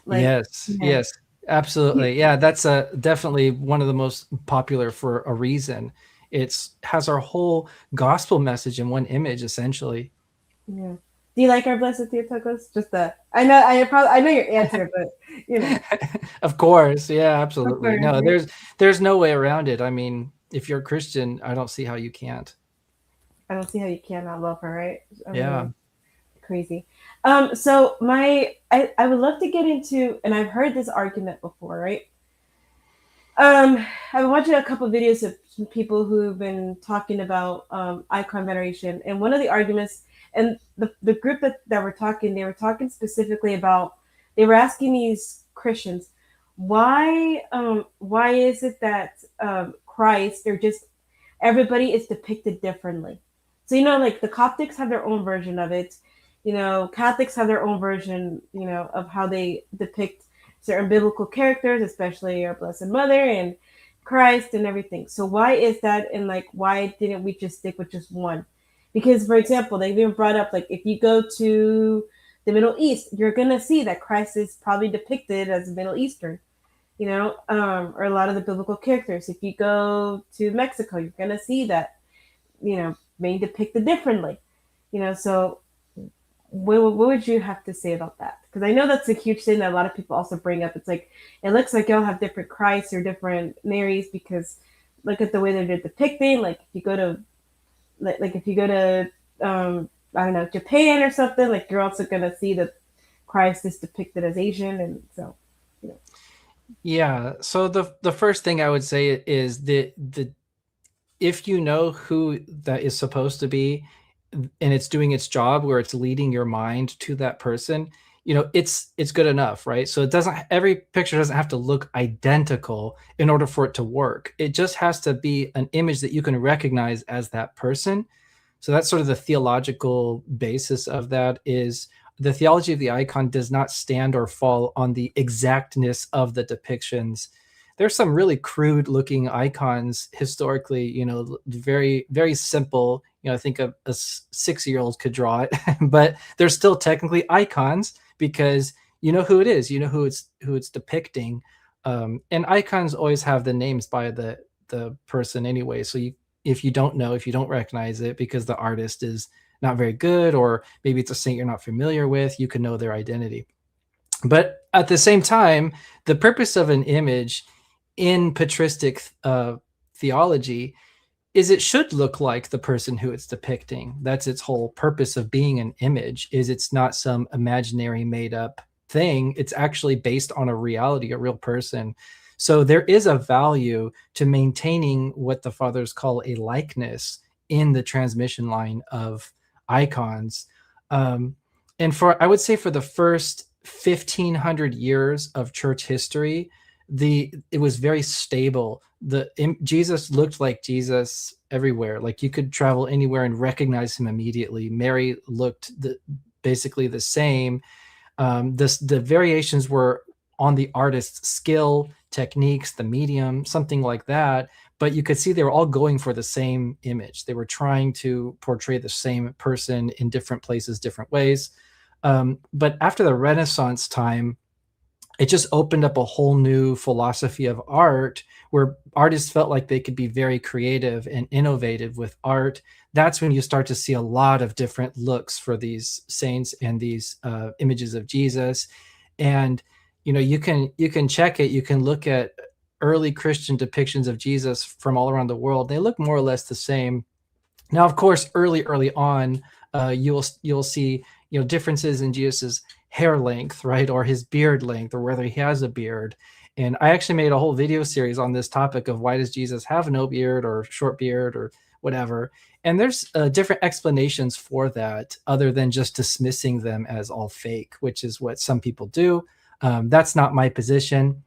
Like, Yes, man. yes, absolutely. Yeah, that's definitely one of the most popular for a reason. It's has our whole gospel message in one image, essentially. Yeah. Do you like our blessed Theotokos? Just I know your answer, but you know, Of course, yeah, of absolutely. course, No, right? there's no way around it. I mean, if you're a Christian, I don't see how you can't. I don't see how you cannot love her, right? I Yeah. mean, crazy. So I would love to get into, and I've heard this argument before, right? I've been watching a couple of videos of some people who've been talking about icon veneration, and one of the arguments, and the group that were talking, they were talking specifically about, they were asking these Christians, why is it that Christ, they're just, everybody is depicted differently. So like the Coptics have their own version of it. Catholics have their own version, of how they depict certain biblical characters, especially our Blessed Mother and Christ and everything. So why is that? And like, why didn't we just stick with just one? Because, for example, they even brought up, like, if you go to the Middle East, you're gonna see that Christ is probably depicted as Middle Eastern, or a lot of the biblical characters. If you go to Mexico, you're gonna see that, being depicted differently. So what would you have to say about that? Because I know that's a huge thing that a lot of people also bring up. It's like, it looks like y'all have different Christs or different Marys because look at the way they're depicting. Like if you go to, I don't know, Japan or something, like you're also gonna see that Christ is depicted as Asian, and so you know. Yeah. So the first thing I would say is the if you know who that is supposed to be and it's doing its job where it's leading your mind to that person, it's good enough, right? So every picture doesn't have to look identical in order for it to work. It just has to be an image that you can recognize as that person. So that's sort of the theological basis of that. Is the theology of the icon does not stand or fall on the exactness of the depictions. There's some really crude looking icons historically, very, very simple. I think a 6-year-old could draw it, but they're still technically icons because you know who it is, who it's depicting. And icons always have the names by the person anyway. So if you don't recognize it because the artist is not very good, or maybe it's a saint you're not familiar with, you can know their identity. But at the same time, the purpose of an image in patristic theology is it should look like the person who it's depicting. That's its whole purpose of being an image, is it's not some imaginary made up thing. It's actually based on a reality, a real person. So there is a value to maintaining what the fathers call a likeness in the transmission line of icons. And I would say for the first 1500 years of church history, it was very stable. Jesus looked like Jesus everywhere. Like you could travel anywhere and recognize him immediately. Mary looked basically the same. The variations were on the artist's skill, techniques, the medium, something like that. But you could see they were all going for the same image. They were trying to portray the same person in different places, different ways. But after the Renaissance time, it just opened up a whole new philosophy of art where artists felt like they could be very creative and innovative with art. That's when you start to see a lot of different looks for these saints and these images of Jesus. And you can check it. You can look at early Christian depictions of Jesus from all around the world. They look more or less the same. Now, of course, early on, you'll see differences in Jesus's hair length, right, or his beard length, or whether he has a beard. And I actually made a whole video series on this topic of why does Jesus have no beard or short beard or whatever. And there's different explanations for that, other than just dismissing them as all fake, which is what some people do. That's not my position.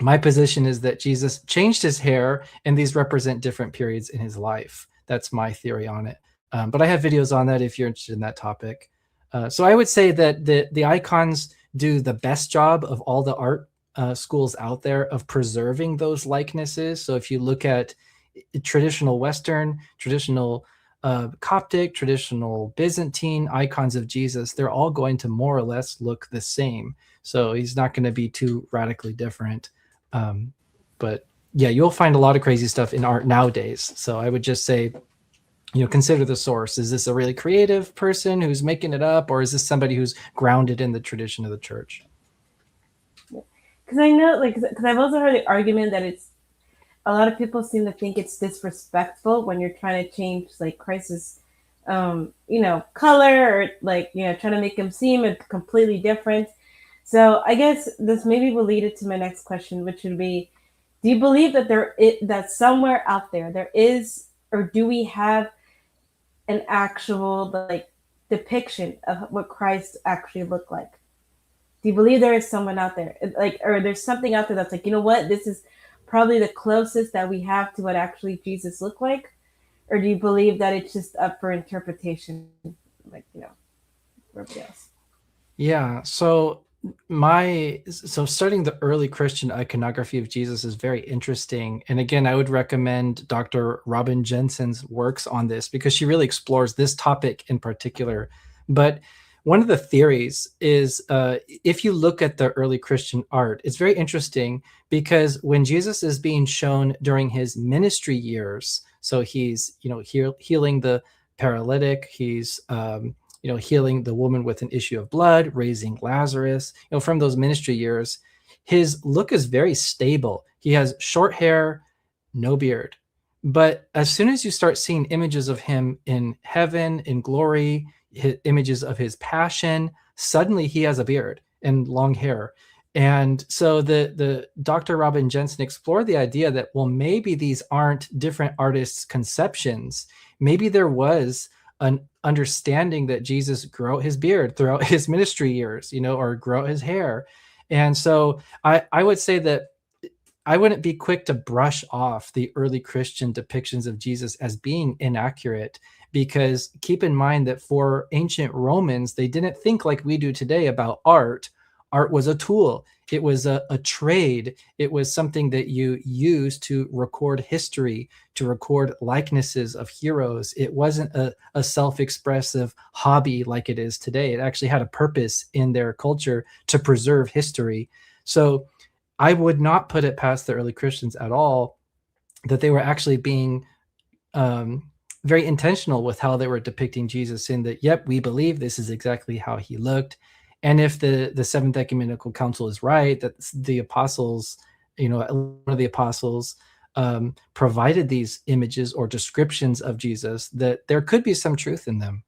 My position is that Jesus changed his hair, and these represent different periods in his life. That's my theory on it. But I have videos on that if you're interested in that topic. So I would say that the icons do the best job of all the art schools out there of preserving those likenesses. So if you look at traditional Western, traditional Coptic, traditional Byzantine icons of Jesus, they're all going to more or less look the same. So he's not going to be too radically different. But yeah, you'll find a lot of crazy stuff in art nowadays. So I would just say, consider the source. Is this a really creative person who's making it up, or is this somebody who's grounded in the tradition of the church? Because I know, like, because I've also heard the argument that it's a lot of people seem to think it's disrespectful when you're trying to change like Christ's, color, or like trying to make him seem completely different. So I guess this maybe will lead it to my next question, which would be: do you believe that that somewhere out there there is, or do we have an actual like depiction of what Christ actually looked like? Do you believe there is someone out there, like, or there's something out there that's like, you know what, this is probably the closest that we have to what actually Jesus looked like? Or do you believe that it's just up for interpretation, like everybody else? Yeah. So studying the early Christian iconography of Jesus is very interesting. And again, I would recommend Dr. Robin Jensen's works on this because she really explores this topic in particular. But one of the theories is if you look at the early Christian art, it's very interesting because when Jesus is being shown during his ministry years, so he's healing the paralytic, he's healing the woman with an issue of blood, raising Lazarus, from those ministry years, his look is very stable. He has short hair, no beard. But as soon as you start seeing images of him in heaven, in glory, images of his passion, suddenly he has a beard and long hair. And so the Dr. Robin Jensen explored the idea that, well, maybe these aren't different artists' conceptions. Maybe there was an understanding that Jesus grew out his beard throughout his ministry years, or grew out his hair. And so I would say that I wouldn't be quick to brush off the early Christian depictions of Jesus as being inaccurate, because keep in mind that for ancient Romans, they didn't think like we do today about art. Art was a tool. It was a trade. It was something that you used to record history, to record likenesses of heroes. It wasn't a self-expressive hobby like it is today. It actually had a purpose in their culture to preserve history. So I would not put it past the early Christians at all that they were actually being very intentional with how they were depicting Jesus, in that, yep, we believe this is exactly how he looked. And if the Seventh Ecumenical Council is right, that the apostles, one of the apostles provided these images or descriptions of Jesus, that there could be some truth in them.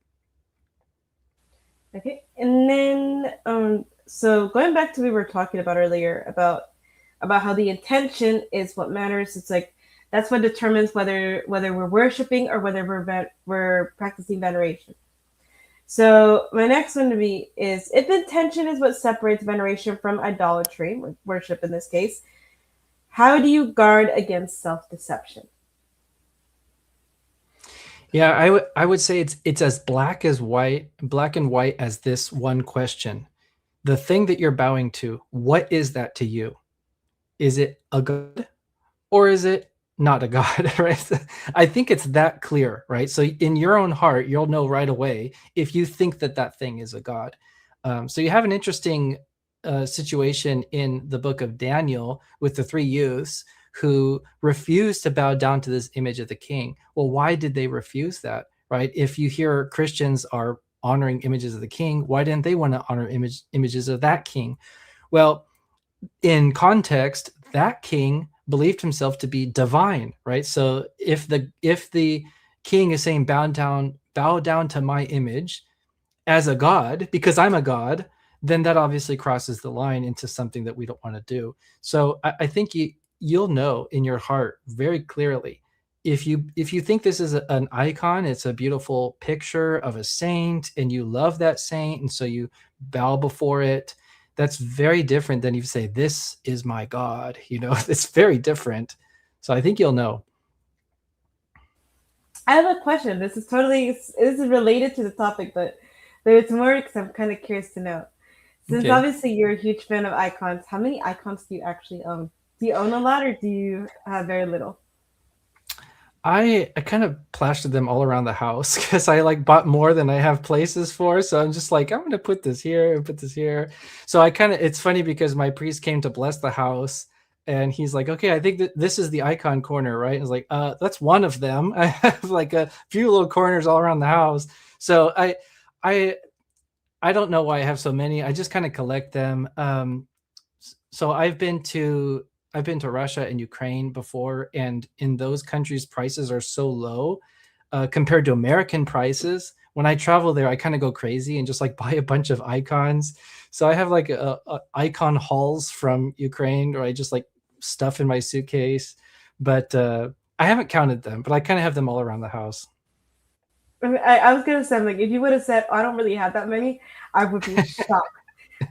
Okay, and then so going back to what we were talking about earlier about how the intention is what matters. It's like that's what determines whether we're worshiping or whether we're practicing veneration. So my next one to be is, if intention is what separates veneration from idolatry, worship in this case, how do you guard against self-deception? Yeah, I would say it's as black and white as this one question. The thing that you're bowing to, what is that to you? Is it a god or is it not a god, right? I think it's that clear, right? So in your own heart, you'll know right away if you think that thing is a god. So you have an interesting situation in the book of Daniel with the three youths who refused to bow down to this image of the king. Well, why did they refuse that, right? If you hear Christians are honoring images of the king, why didn't they want to honor images of that king? Well, in context, that king believed himself to be divine, right? So if the king is saying bow down to my image as a god, because I'm a god, then that obviously crosses the line into something that we don't want to do. So I think you'll know in your heart very clearly if you think this is an icon, it's a beautiful picture of a saint, and you love that saint, and so you bow before it. That's very different than if you say, this is my God, it's very different. So I think you'll know. I have a question. This is related to the topic, but there's more because I'm kind of curious to know. Since Okay. obviously you're a huge fan of icons, how many icons do you actually own? Do you own a lot, or do you have very little? I kind of plastered them all around the house because I bought more than I have places for. So I'm just like, I'm going to put this here and put this here. So it's funny because my priest came to bless the house and he's like, okay, I think that this is the icon corner, right? I was like, that's one of them. I have like a few little corners all around the house. So I I don't know why I have so many. I just kind of collect them. So I've been to Russia and Ukraine before, and in those countries, prices are so low compared to American prices. When I travel there, I kind of go crazy and just like buy a bunch of icons. So I have like a icon hauls from Ukraine, or I just like stuff in my suitcase. But I haven't counted them, but I kind of have them all around the house. I was gonna say, like, if you would have said, I don't really have that many, I would be shocked.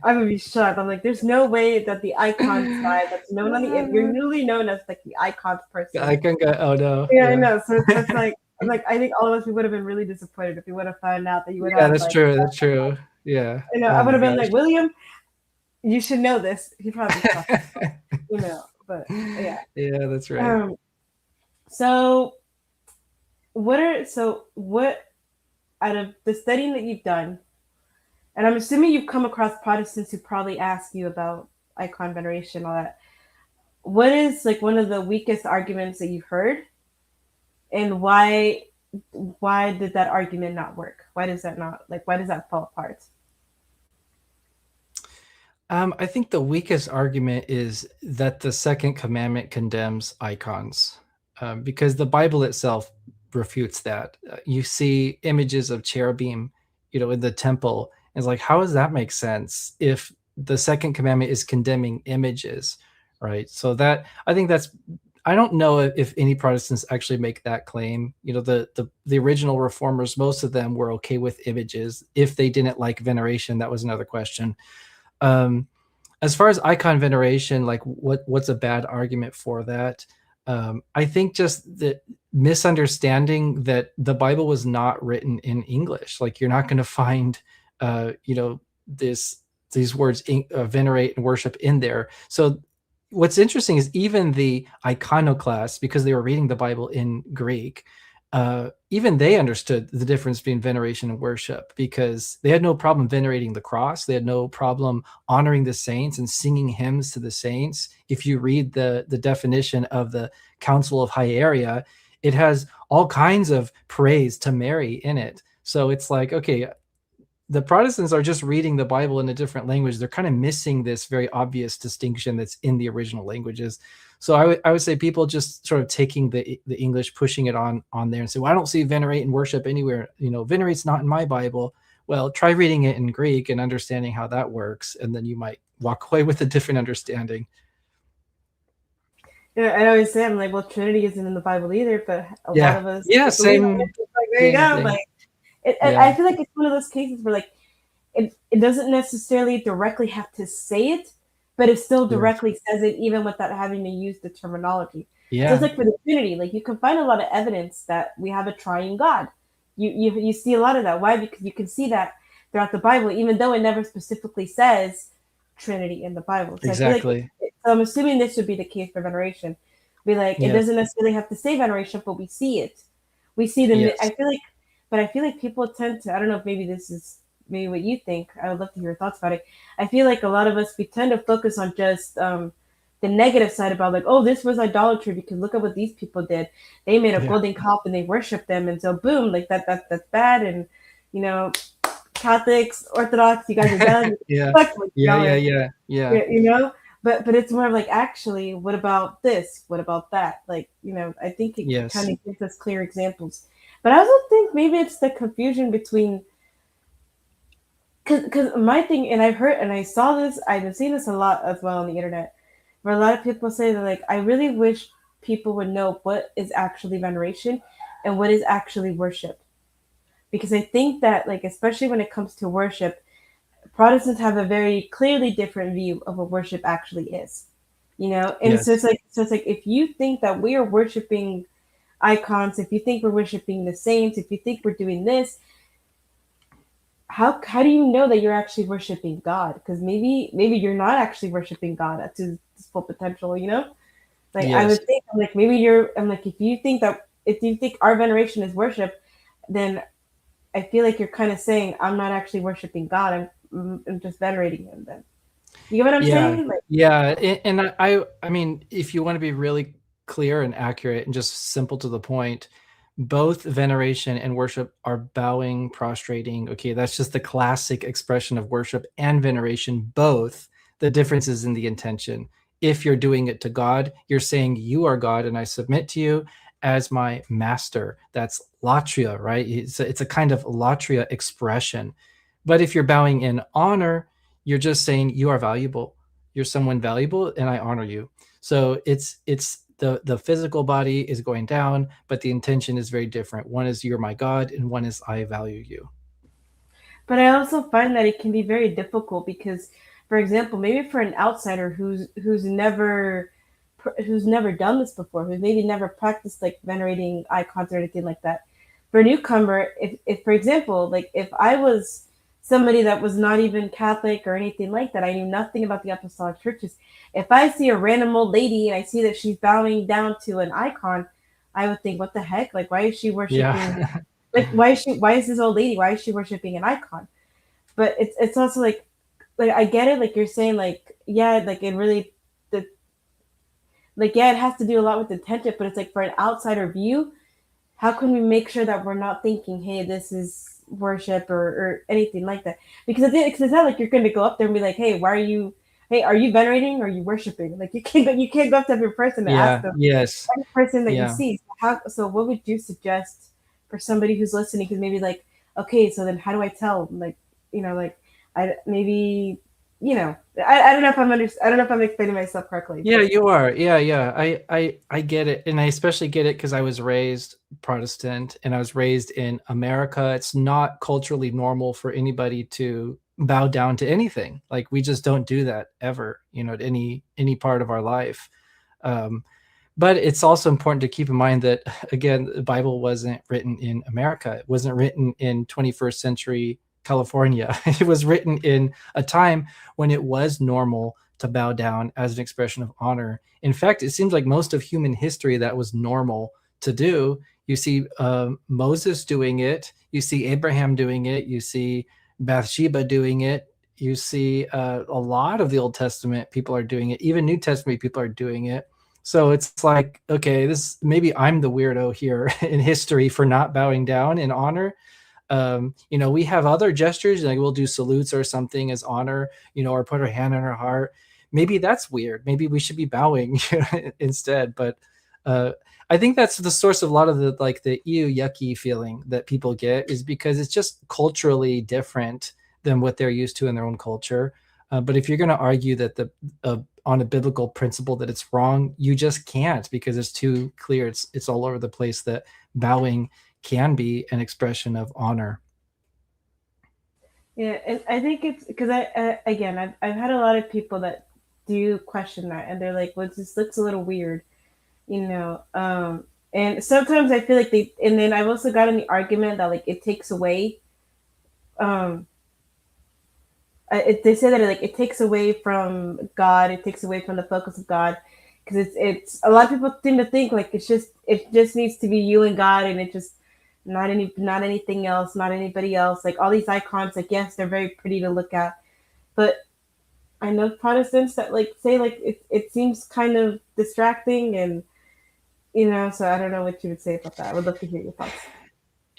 I would be shocked. I'm like, there's no way that the icon side that's known on the you're newly known as like the icons person. Icon guy. Oh no. Yeah, I Yeah. know. So it's like, I think all of us we would have been really disappointed if we would have found out that you would Yeah, have that's like, true. That's true. Yeah. I Oh would my have been gosh. like, William, you should know this. He probably shocked, but yeah. Yeah, that's right. Um. So what out of the studying that you've done, and I'm assuming you've come across Protestants who probably ask you about icon veneration, all that. What is like one of the weakest arguments that you've heard, and why did that argument not work? Why does that not like why does that fall apart? I think the weakest argument is that the second commandment condemns icons, because the Bible itself refutes that. You see images of cherubim, in the temple. And it's like, how does that make sense if the second commandment is condemning images, right? So that I think that's. I don't know if any Protestants actually make that claim. The original reformers, most of them were okay with images. If they didn't like veneration, that was another question. Um, as far as icon veneration, like what's a bad argument for that? I think just the misunderstanding that the Bible was not written in English. Like you're not going to find, this these words venerate and worship in there. So what's interesting is even the iconoclasts, because they were reading the Bible in Greek, even they understood the difference between veneration and worship, because they had no problem venerating the cross. They had no problem honoring the saints and singing hymns to the saints. If you read the definition of the Council of Hieraea, it has all kinds of praise to Mary in it. So it's like, okay, the Protestants are just reading the Bible in a different language. They're kind of missing this very obvious distinction that's in the original languages. So I would say people just sort of taking the English, pushing it on there and say, well, I don't see venerate and worship anywhere. Venerate's not in my Bible. Well, try reading it in Greek and understanding how that works, and then you might walk away with a different understanding. Yeah, I always say, I'm like, well, Trinity isn't in the Bible either, but a lot Yeah. of us Yeah. believe in Same. it. It's like, there you Same go. thing. Like, Yeah. I feel like it's one of those cases where like it doesn't necessarily directly have to say it, but it still Yeah. directly says it even without having to use the terminology. So Yeah. it's like for the Trinity, like you can find a lot of evidence that we have a triune God. You see a lot of that. Why? Because you can see that throughout the Bible, even though it never specifically says Trinity in the Bible. So I feel like Exactly. so I'm assuming this would be the case for veneration. Be like, it Yes. doesn't necessarily have to say veneration, but we see it. We see the. Yes. I feel like people tend to. I don't know if maybe this is maybe what you think. I would love to hear your thoughts about it. I feel like a lot of us we tend to focus on just the negative side about like, oh, this was idolatry because look at what these people did. They made a Yeah. golden calf and they worshiped them, and so boom, like that's bad. And you know, Catholics, Orthodox, you guys are done. Yeah. Fuck, like, Yeah. you know. But it's more of like actually, what about this? What about that? Like I think it Yes. kind of gives us clear examples. But I also think maybe it's the confusion between because my thing, and I've heard and I saw this, I've seen this a lot as well on the internet, where a lot of people say that like I really wish people would know what is actually veneration and what is actually worship, because I think that like especially when it comes to worship, Protestants have a very clearly different view of what worship actually is, and Yes. so it's like if you think that we are worshiping icons, if you think we're worshiping the saints, if you think we're doing this, how do you know that you're actually worshiping God? Because maybe you're not actually worshiping God to his full potential, Like I Yes. would think, I'm like I'm like if you think our veneration is worship, then I feel like you're kind of saying I'm not actually worshiping God. I'm just venerating him then. You get what I'm Yeah, saying? Like, yeah, and I mean, if you want to be really clear and accurate and just simple to the point, both veneration and worship are bowing, prostrating. Okay, that's just the classic expression of worship and veneration. Both. The difference is in the intention. If you're doing it to God, you're saying you are God and I submit to you as my master. That's latria, right? It's a kind of latria expression. But if you're bowing in honor, you're just saying you are valuable. You're someone valuable and I honor you. So it's the physical body is going down, but the intention is very different. One is you're my God and one is I value you. but I also find that it can be very difficult because, for example, maybe for an outsider who's never done this before, who's maybe never practiced like venerating icons or anything like that. For a newcomer, if for example, like if I was somebody that was not even Catholic or anything like that, I knew nothing about the apostolic churches. If I see a random old lady and I see that she's bowing down to an icon, I would think, what the heck? Like, why is she worshiping? Yeah. Like, why is this old lady? Why is she worshiping an icon? But it's also like I get it. Like you're saying, like yeah, like it really the like yeah, it has to do a lot with intention. But it's like for an outsider view, how can we make sure that we're not thinking, hey, this is worship or anything like that? Because it's not like you're going to go up there and be like, hey, why are you? Hey, are you venerating or are you worshiping? Like you can't go up to every person and ask Yeah. them Yes. any person that you Yeah. see. So what would you suggest for somebody who's listening? Because maybe like, okay, so then how do I tell? Like, like I maybe, I don't know if I don't know if I'm explaining myself correctly, Yeah, but you are. Yeah, yeah. I get it. And I especially get it because I was raised Protestant and I was raised in America. It's not culturally normal for anybody to bow down to anything. Like we just don't do that ever, at any part of our life. Um, but it's also important to keep in mind that again, the Bible wasn't written in America. It wasn't written in 21st century California. It was written in a time when it was normal to bow down as an expression of honor. In fact, it seems like most of human history that was normal to do. You see Moses doing it. You see Abraham doing it. You see Bathsheba doing it. You see a lot of the Old Testament people are doing it. Even New Testament people are doing it. So it's like, okay, this maybe I'm the weirdo here in history for not bowing down in honor. We have other gestures, like we'll do salutes or something as honor, or put our hand on our heart. Maybe that's weird. Maybe we should be bowing instead. But uh, I think that's the source of a lot of the ew yucky feeling that people get is because it's just culturally different than what they're used to in their own culture. But if you're going to argue that on a biblical principle that it's wrong, you just can't because it's too clear. It's all over the place that bowing can be an expression of honor. yeah, and I think it's because again I've had a lot of people that do question that, and they're like, well, this looks a little weird, you know. And sometimes I feel like and then I've also gotten the argument that like it takes away, um, they say that like it takes away from God, it takes away from the focus of God, because it's a lot of people seem to think like it just needs to be you and God, and it just not anything else, not anybody else. Like all these icons, like yes, they're very pretty to look at, but I know Protestants that like say like it seems kind of distracting, and so I don't know what you would say about that. I would love to hear your thoughts.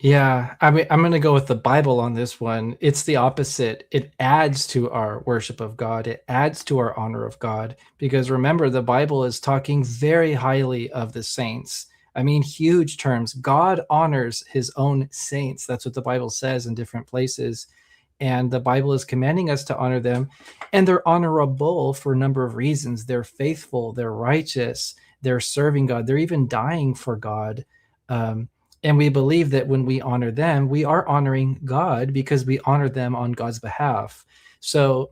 Yeah, I mean, I'm going to go with the Bible on this one. It's the opposite. It adds to our worship of God. It adds to our honor of God. Because remember, the Bible is talking very highly of the saints. I mean, huge terms. God honors his own saints. That's what the Bible says in different places. And the Bible is commanding us to honor them. And they're honorable for a number of reasons. They're faithful, they're righteous, they're serving God, they're even dying for God. And we believe that when we honor them, we are honoring God because we honor them on God's behalf. So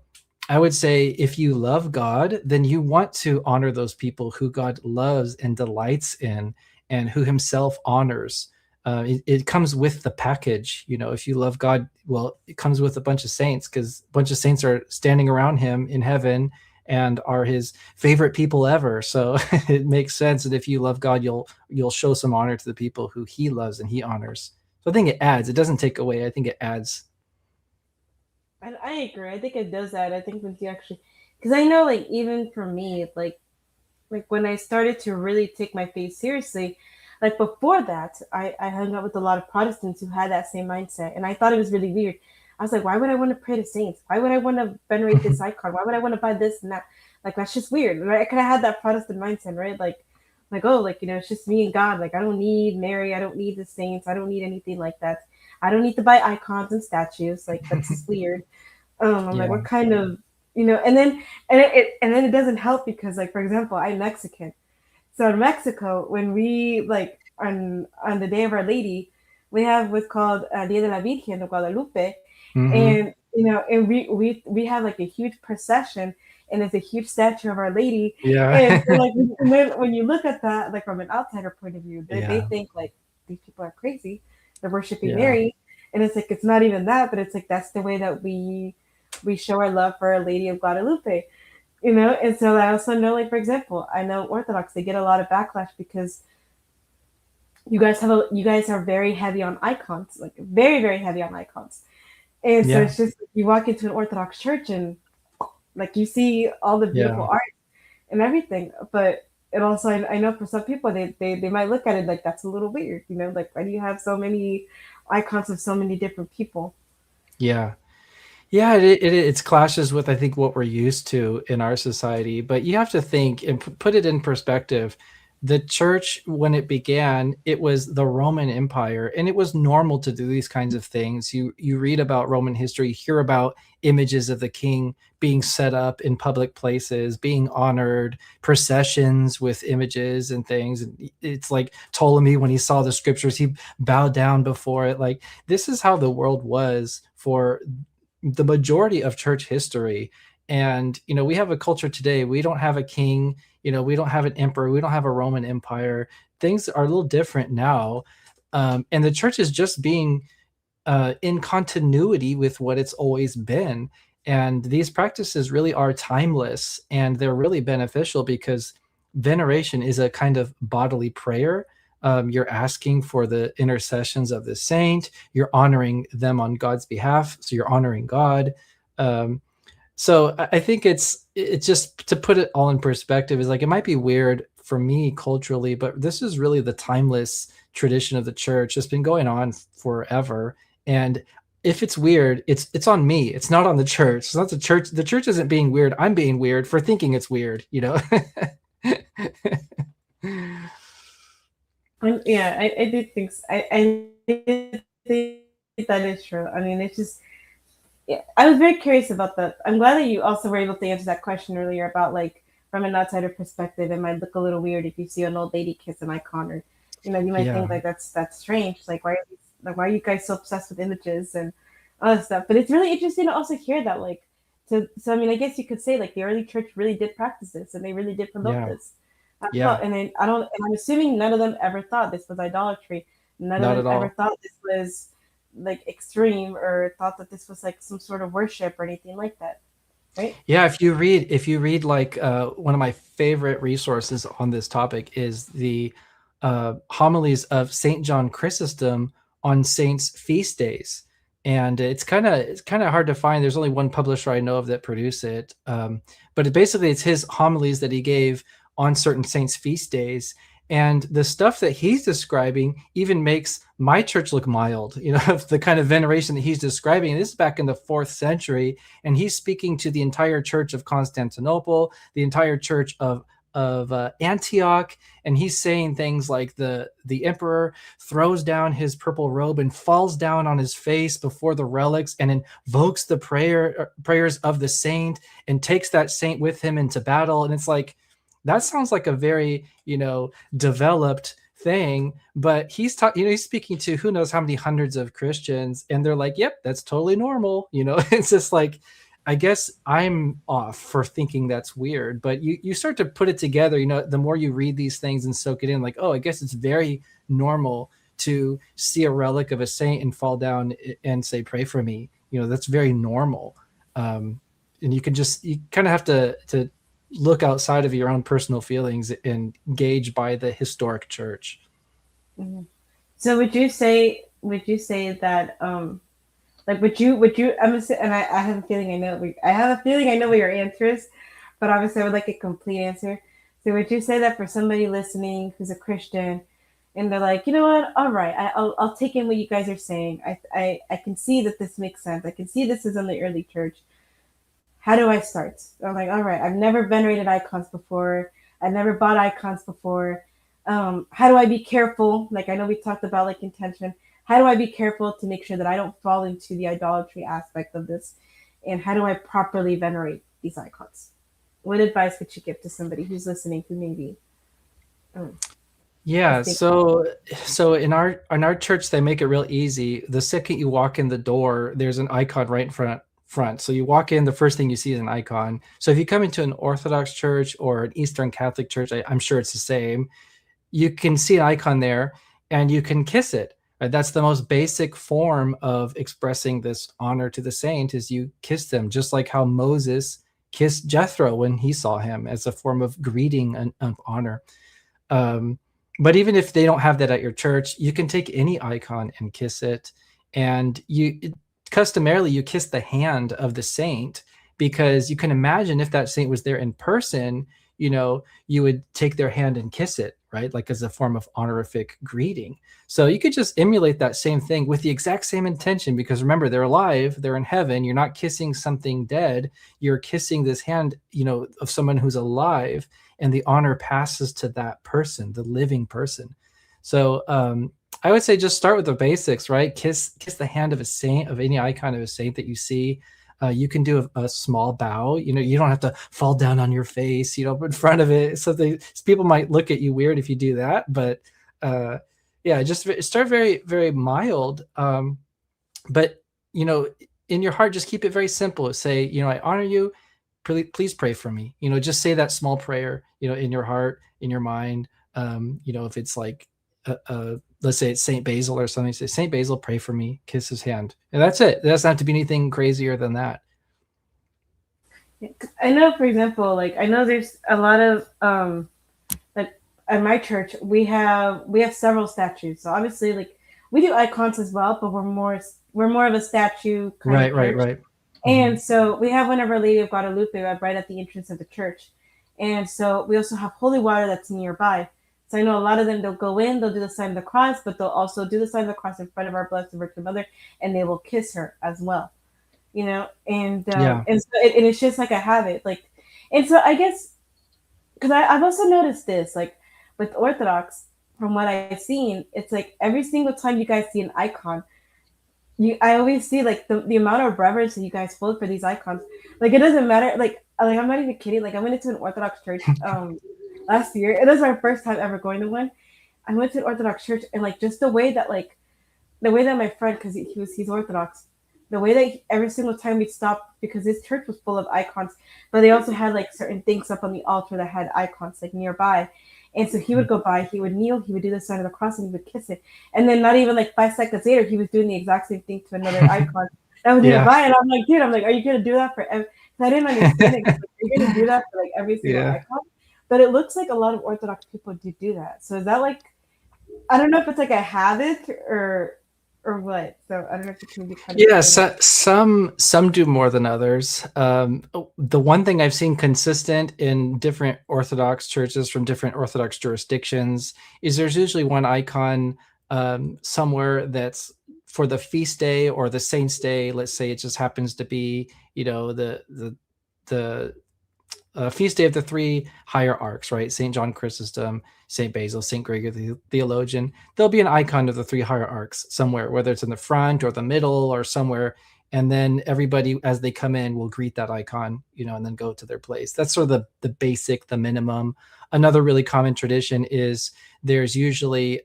I would say if you love God, then you want to honor those people who God loves and delights in and who himself honors. It comes with the package. If you love God, well, it comes with a bunch of saints because a bunch of saints are standing around him in heaven and are his favorite people ever. So it makes sense that if you love God, you'll show some honor to the people who he loves and he honors. So I think it adds. It doesn't take away. I think it adds. I agree. I think it does that. I think when you actually, because I know like even for me, like when I started to really take my faith seriously, like before that, I hung out with a lot of Protestants who had that same mindset, and I thought it was really weird. I was like, why would I want to pray to saints? Why would I want to venerate this icon? Why would I want to buy this and that? Like that's just weird. Right? I kind of had that Protestant mindset, right? Like oh, like it's just me and God. Like I don't need Mary. I don't need the saints. I don't need anything like that. I don't need to buy icons and statues. Like that's just weird. I'm like, Yeah. what kind of, and then and then it doesn't help because, like, for example, I'm Mexican. So in Mexico, when we like on the Day of Our Lady, we have what's called Dia de la Virgen de Guadalupe, Hmm. and and we have like a huge procession, and it's a huge statue of Our Lady, Yeah. and so like, and then when you look at that, like from an outsider point of view, they Yeah. think like these people are crazy, they're worshiping Yeah. Mary, and it's like it's not even that, but it's like that's the way that we show our love for Our Lady of Guadalupe, and so I also know, like, for example, I know Orthodox, they get a lot of backlash because you guys are very heavy on icons, like very, very heavy on icons. And so Yeah. it's just you walk into an Orthodox church and like you see all the beautiful Yeah. art and everything. But it also I know for some people they might look at it like that's a little weird, like why do you have so many icons of so many different people? Yeah. Yeah, it's clashes with, I think, what we're used to in our society. But you have to think and put it in perspective. The church, when it began, it was the Roman Empire, and it was normal to do these kinds of things. You read about Roman history, hear about images of the king being set up in public places, being honored, processions with images and things. And it's like Ptolemy, when he saw the scriptures, he bowed down before it. Like, this is how the world was for the majority of church history. And we have a culture today, we don't have a king, we don't have an emperor, we don't have a Roman Empire. Things are a little different now. And the church is just being in continuity with what it's always been. And these practices really are timeless, and they're really beneficial because veneration is a kind of bodily prayer. You're asking for the intercessions of the saint. You're honoring them on God's behalf. So you're honoring God. So I think it's just to put it all in perspective is like, it might be weird for me culturally, but this is really the timeless tradition of the church. It's been going on forever. And if it's weird, it's on me. It's not on the church. It's not the church. The church isn't being weird. I'm being weird for thinking it's weird. Yeah, I do think I think that is true. I mean, it's just yeah, I was very curious about that. I'm glad that you also were able to answer that question earlier about like from an outsider perspective, it might look a little weird if you see an old lady kiss an icon, or you might Yeah. think like that's strange. Like why are you guys so obsessed with images and all that stuff? But it's really interesting to also hear that so I mean I guess you could say like the early church really did practice this and they really did promote Yeah. this. Yeah. And then I don't and I'm assuming none of them ever thought this was idolatry. None of Not them at ever all. thought this was like extreme or thought that this was like some sort of worship or anything like that, right? Yeah, if you read like one of my favorite resources on this topic is the homilies of Saint John Chrysostom on saints' feast days, and it's kind of hard to find. There's only one publisher I know of that produced it, but basically it's his homilies that he gave on certain saints' feast days, and the stuff that he's describing even makes my church look mild. Of the kind of veneration that he's describing. And this is back in the 4th century, and he's speaking to the entire church of Constantinople, the entire church of Antioch, and he's saying things like the emperor throws down his purple robe and falls down on his face before the relics and invokes the prayers of the saint and takes that saint with him into battle. And it's like, that sounds like a very developed thing, but he's speaking to who knows how many hundreds of Christians, and they're like, yep, that's totally normal. It's just like, I guess I'm off for thinking that's weird, but you start to put it together, the more you read these things and soak it in, like, oh, I guess it's very normal to see a relic of a saint and fall down and say, pray for me. That's very normal. And you kind of have to look outside of your own personal feelings and gauge by the historic church. Mm-hmm. So would you say that like would you and I have a feeling I know I have a feeling I know what your answer is, but obviously I would like a complete answer. So would you say that for somebody listening who's a Christian, and they're like, you know what, all right, I'll take in what you guys are saying. I can see that this makes sense. I can see this is in the early church. How do I start? I'm like, all right, I've never venerated icons before. I've never bought icons before. How do I be careful? Like, I know we talked about like intention. How do I be careful to make sure that I don't fall into the idolatry aspect of this? And how do I properly venerate these icons? What advice would you give to somebody who's listening who maybe Yeah, is so in our church they make it real easy. The second you walk in the door, there's an icon right in front. So you walk in, the first thing you see is an icon. So if you come into an Orthodox church or an Eastern Catholic church, I'm sure it's the same. You can see an icon there and you can kiss it. Right? That's the most basic form of expressing this honor to the saint, is you kiss them, just like how Moses kissed Jethro when he saw him, as a form of greeting and of honor. But even if they don't have that at your church, you can take any icon and kiss it. And customarily you kiss the hand of the saint, because you can imagine if that saint was there in person, you would take their hand and kiss it, right? Like as a form of honorific greeting. So you could just emulate that same thing with the exact same intention, because remember, they're alive, they're in heaven. You're not kissing something dead. You're kissing this hand, of someone who's alive, and the honor passes to that person, the living person. So I would say just start with the basics, right? Kiss the hand of a saint, of any icon of a saint that you see. You can do a small bow. You don't have to fall down on your face, in front of it. So people might look at you weird if you do that. But yeah, just start very, very mild. But, in your heart, just keep it very simple. Say, I honor you. Please pray for me. Just say that small prayer, in your heart, in your mind. If it's like, let's say it's St. Basil or something, say, St. Basil, pray for me, kiss his hand. And that's it. It doesn't have to be anything crazier than that. I know, for example, like I know there's a lot of like at my church we have several statues. So obviously, like we do icons as well, but we're more of a statue kind of church. Right. And so we have one of Our Lady of Guadalupe right at the entrance of the church. And so we also have holy water that's nearby. So I know a lot of them, they'll go in, they'll do the sign of the cross, but they'll also do the sign of the cross in front of our Blessed Virgin Mother, and they will kiss her as well. And Yeah. and so it's just like a habit. Like, and so I guess, because I've also noticed this, like with Orthodox, from what I've seen, it's like every single time you guys see an icon, I always see like the amount of reverence that you guys hold for these icons. Like it doesn't matter. Like I'm not even kidding. Like I went into an Orthodox church last year. It was my first time ever going to one. I went to an Orthodox church, and like just the way that my friend, because he's Orthodox, the way that every single time we'd stop, because his church was full of icons, but they also had like certain things up on the altar that had icons like nearby. And so he would go by, he would kneel, he would do the sign of the cross, and he would kiss it. And then not even like 5 seconds later, he was doing the exact same thing to another icon that was nearby. And I'm like, dude, are you going to do that for every? I didn't understand it. Like, are you going to do that for like every single icon? But it looks like a lot of Orthodox people do that. So is that like, I don't know if it's like a habit or what. So I don't know if it can be kind of. Yeah, some do more than others. The one thing I've seen consistent in different Orthodox churches from different Orthodox jurisdictions is there's usually one icon somewhere that's for the feast day or the saint's day. Let's say it just happens to be, the feast day of the three hierarchs, right? St. John Chrysostom, St. Basil, St. Gregory the Theologian. There'll be an icon of the three hierarchs somewhere, whether it's in the front or the middle or somewhere. And then everybody, as they come in, will greet that icon, and then go to their place. That's sort of the basic, the minimum. Another really common tradition is there's usually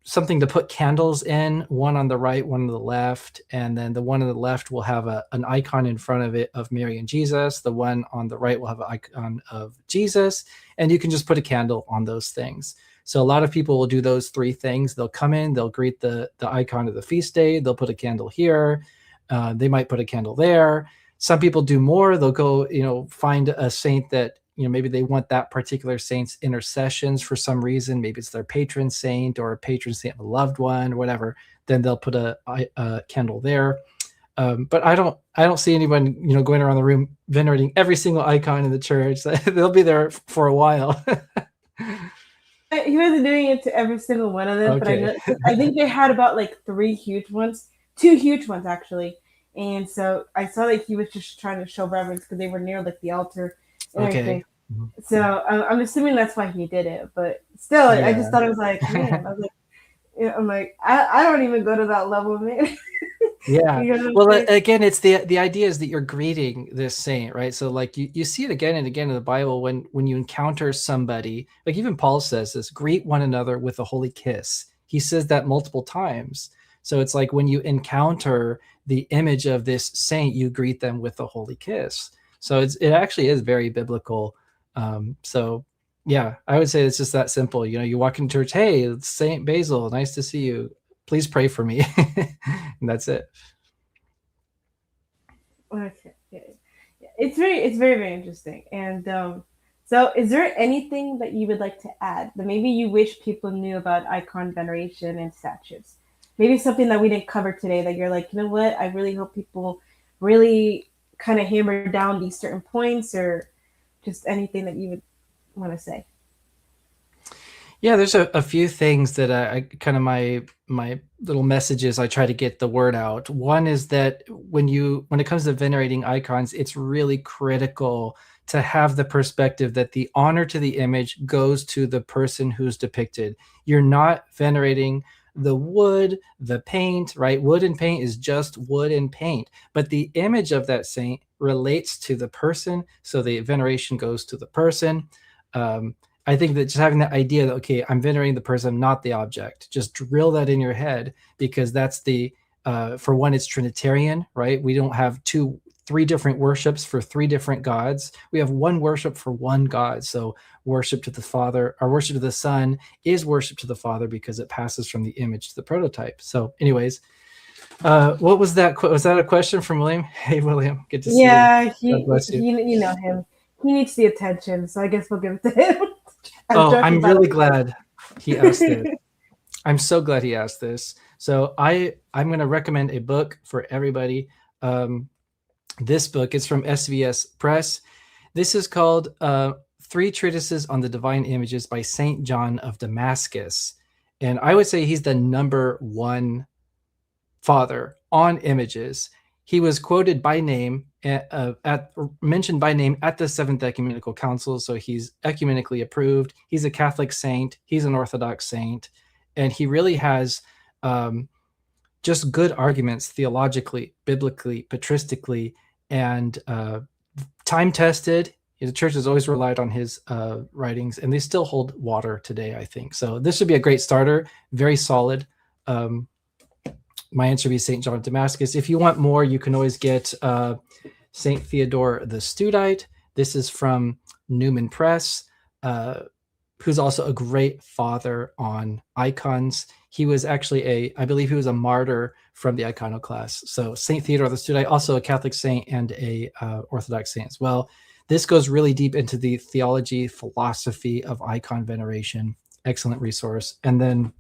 something to put candles in, one on the right, one on the left. And then the one on the left will have an icon in front of it of Mary and Jesus. The one on the right will have an icon of Jesus. And you can just put a candle on those things. So a lot of people will do those three things. They'll come in, they'll greet the icon of the feast day. They'll put a candle here. They might put a candle there. Some people do more. They'll go, find a saint that, maybe they want that particular saint's intercessions for some reason. Maybe it's their patron saint or a patron saint of a loved one or whatever. Then they'll put a candle there. But I don't see anyone going around the room venerating every single icon in the church. They'll be there for a while. He wasn't doing it to every single one of them, but I Okay. know because I think they had about like three huge ones, two huge ones actually, and so I saw that he was just trying to show reverence because they were near like the altar and Okay. everything. So I'm assuming that's why he did it, but still, I Yeah. just thought it was like, man, I was like, I'm like, I don't even go to that level, man. Yeah. You know what I'm Well, saying? again, it's the idea is that you're greeting this saint, right? So like you see it again and again in the Bible when you encounter somebody, like even Paul says this, greet one another with a holy kiss. He says that multiple times. So it's like when you encounter the image of this saint, you greet them with a holy kiss. So it actually is very biblical. So yeah, I would say it's just that simple. You walk into church, hey, it's Saint Basil, nice to see you. Please pray for me. And that's it. Okay. Yeah. Yeah. It's very interesting. And so is there anything that you would like to add that maybe you wish people knew about icon veneration and statues? Maybe something that we didn't cover today that you're like, you know what, I really hope people really kind of hammer down these certain points, or just anything that you would want to say. Yeah, there's a few things that I kind of my little messages I try to get the word out. One is that when it comes to venerating icons, it's really critical to have the perspective that the honor to the image goes to the person who's depicted. You're not venerating the wood, the paint, right? Wood and paint is just wood and paint, but the image of that saint relates to the person, so the veneration goes to the person. Um, I think that just having that idea that, okay, I'm venerating the person, not the object, just drill that in your head, because that's for one, it's Trinitarian, right? We don't have three different worships for three different gods. We have one worship for one God. So worship to the Father, or worship to the Son is worship to the Father because it passes from the image to the prototype. So anyways, what was that? Was that a question from William? Hey, William, good to see you. Yeah, God bless you. you know him. He needs the attention, so I guess we'll give it to him. I'm Oh, joking, I'm by the really glad he asked this. way. I'm so glad he asked this. So I'm going to recommend a book for everybody. This book is from SVS Press. This is called Three Treatises on the Divine Images by Saint John of Damascus. And I would say he's the number one father on images. He was quoted by name mentioned by name at the Seventh Ecumenical Council, so he's ecumenically approved. He's a Catholic saint. He's an Orthodox saint, and he really has just good arguments theologically, biblically, patristically, and time tested. The church has always relied on his writings, and they still hold water today, I think. So this would be a great starter, very solid. My answer would be St. John of Damascus. If you want more, you can always get St. Theodore the Studite. This is from Newman Press, who's also a great father on icons. He was actually I believe he was a martyr from the iconoclasts. So St. Theodore the Studite, also a Catholic saint and a Orthodox saint as well. This goes really deep into the theology, philosophy of icon veneration. Excellent resource. And then,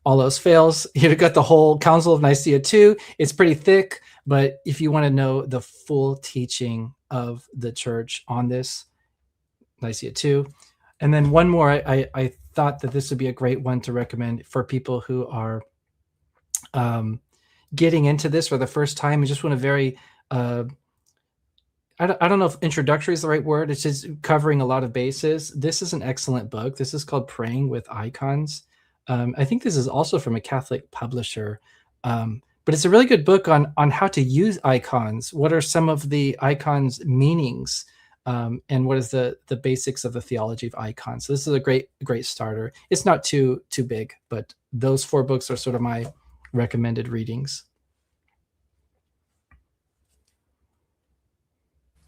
all else fails, you've got the whole Council of Nicaea II. It's pretty thick, but if you want to know the full teaching of the church on this, Nicaea II. And then one more, I thought that this would be a great one to recommend for people who are getting into this for the first time and just want a very, I don't know if introductory is the right word. It's just covering a lot of bases. This is an excellent book. This is called Praying with Icons. I think this is also from a Catholic publisher, but it's a really good book on how to use icons. What are some of the icons' meanings, and what is the basics of the theology of icons? So this is a great starter. It's not too big, but those 4 books are sort of my recommended readings.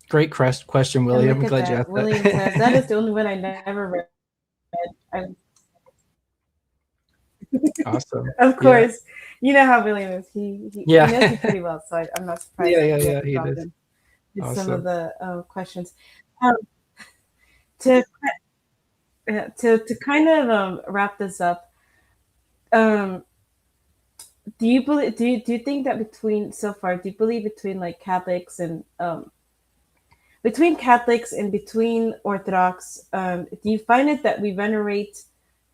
Great question, William. I'm glad you asked that. William says that is the only one I never read. Awesome. Of course, you know how William is. He Yeah. knows me pretty well, so I'm not surprised. Yeah, he does. With Awesome. some of the questions. To kind of wrap this up, do you believe? Do you think that between so far? Do you believe between like Catholics and between Catholics and between Orthodox? Do you find it that we venerate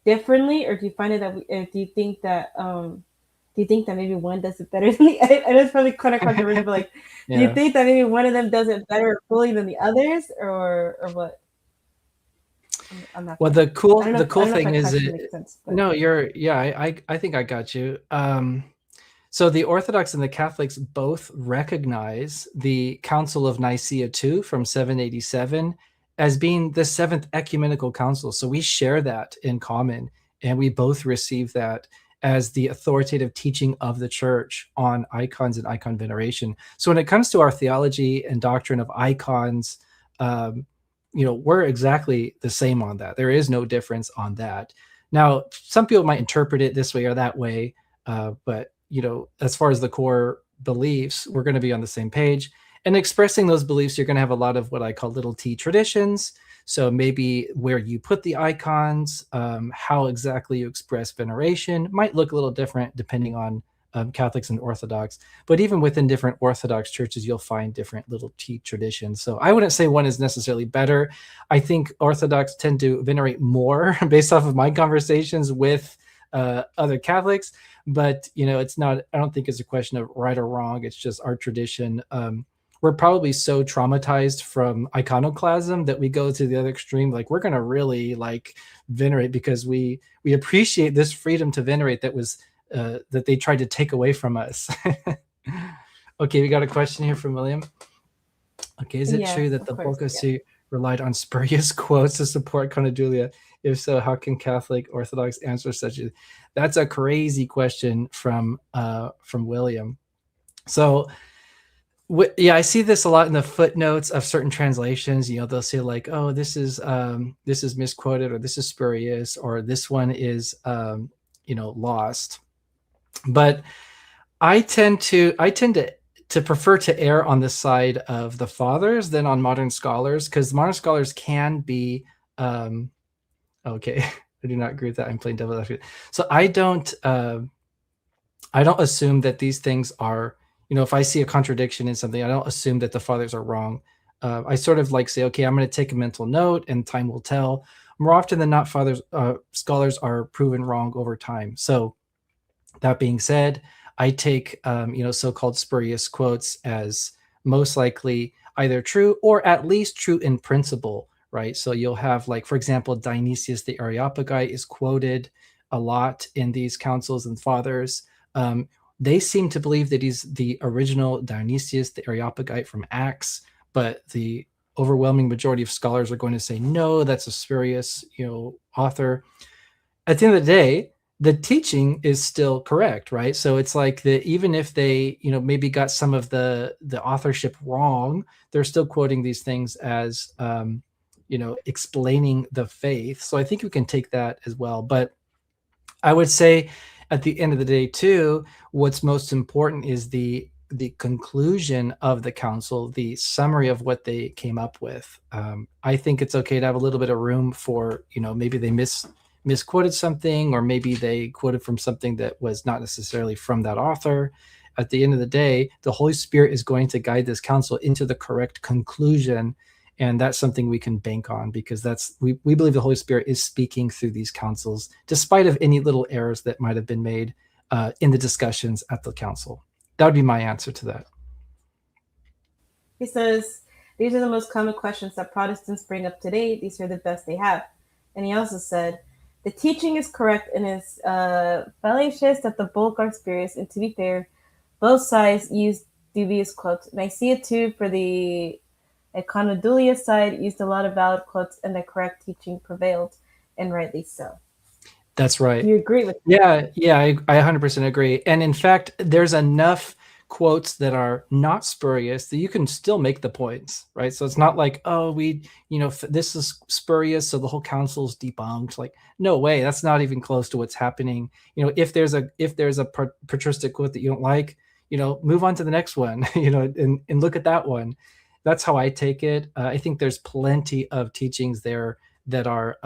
differently, or do you find it that do you think that maybe one does it better than the other? I know it's probably kind of controversial, but like, do you Yeah. think that maybe one of them does it better fully than the others, or what? I'm not Well, quite. the I cool don't know if thing that is question it, makes sense, but no, yeah, I think I got you. So the Orthodox and the Catholics both recognize the Council of Nicaea II from 787 as being the seventh ecumenical council. So we share that in common, and we both receive that as the authoritative teaching of the church on icons and icon veneration. So when it comes to our theology and doctrine of icons, um, we're exactly the same on that. There is no difference on that. Now, some people might interpret it this way or that way, but as far as the core beliefs, we're going to be on the same page. And expressing those beliefs, you're going to have a lot of what I call little T traditions. So maybe where you put the icons, how exactly you express veneration might look a little different depending on Catholics and Orthodox. But even within different Orthodox churches, you'll find different little T traditions. So I wouldn't say one is necessarily better. I think Orthodox tend to venerate more based off of my conversations with other Catholics. But it's not. I don't think it's a question of right or wrong. It's just our tradition. We're probably so traumatized from iconoclasm that we go to the other extreme. Like we're gonna really like venerate because we appreciate this freedom to venerate that they tried to take away from us. Okay, we got a question here from William. Okay, is it yes, true that of the course, yeah. Bocacy relied on spurious quotes to support conadulia? If so, how can Catholic Orthodox answer such a? That's a crazy question from William. So yeah, I see this a lot in the footnotes of certain translations. They'll say like, "Oh, this is misquoted," or "This is spurious," or "This one is lost." But I tend to prefer to err on the side of the fathers than on modern scholars, because modern scholars can be okay. I do not agree with that. I'm playing devil's advocate. So I don't assume that these things are, if I see a contradiction in something, I don't assume that the fathers are wrong. I sort of like say, okay, I'm going to take a mental note and time will tell. More often than not, scholars are proven wrong over time. So that being said, I take so-called spurious quotes as most likely either true or at least true in principle, right? So you'll have, like, for example, Dionysius the Areopagite is quoted a lot in these councils and fathers. They seem to believe that he's the original Dionysius the Areopagite from Acts, but the overwhelming majority of scholars are going to say no, that's a spurious author. At the end of the day, the teaching is still correct, right? So it's like that even if they, maybe got some of the authorship wrong, they're still quoting these things as, explaining the faith. So I think we can take that as well. But I would say at the end of the day too, what's most important is the conclusion of the council, the summary of what they came up with. I think it's okay to have a little bit of room for, maybe they misquoted something, or maybe they quoted from something that was not necessarily from that author. At the end of the day, the Holy Spirit is going to guide this council into the correct conclusion. And that's something we can bank on, because we believe the Holy Spirit is speaking through these councils, despite of any little errors that might have been made in the discussions at the council. That would be my answer to that. He says, these are the most common questions that Protestants bring up today. These are the best they have. And he also said, the teaching is correct and is fallacious that the bulk are spurious. And to be fair, both sides use dubious quotes. Nicaea II for the iconodulia side used a lot of valid quotes, and the correct teaching prevailed, and rightly so. That's right. Do you agree with that? Yeah, I 100% agree. And in fact, there's enough quotes that are not spurious that you can still make the points, right? So it's not like, oh, this is spurious, so the whole council's debunked. Like, no way, that's not even close to what's happening. If there's a patristic quote that you don't like, move on to the next one, and look at that one. That's how I take it. I think there's plenty of teachings there that are,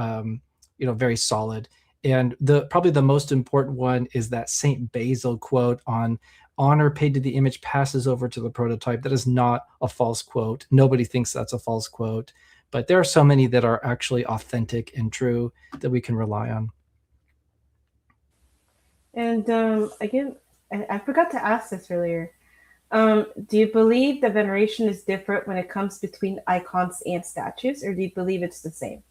very solid. And probably the most important one is that Saint Basil quote on honor paid to the image passes over to the prototype. That is not a false quote. Nobody thinks that's a false quote, but there are so many that are actually authentic and true that we can rely on. And again, I forgot to ask this earlier. Do you believe that veneration is different when it comes between icons and statues, or do you believe it's the same?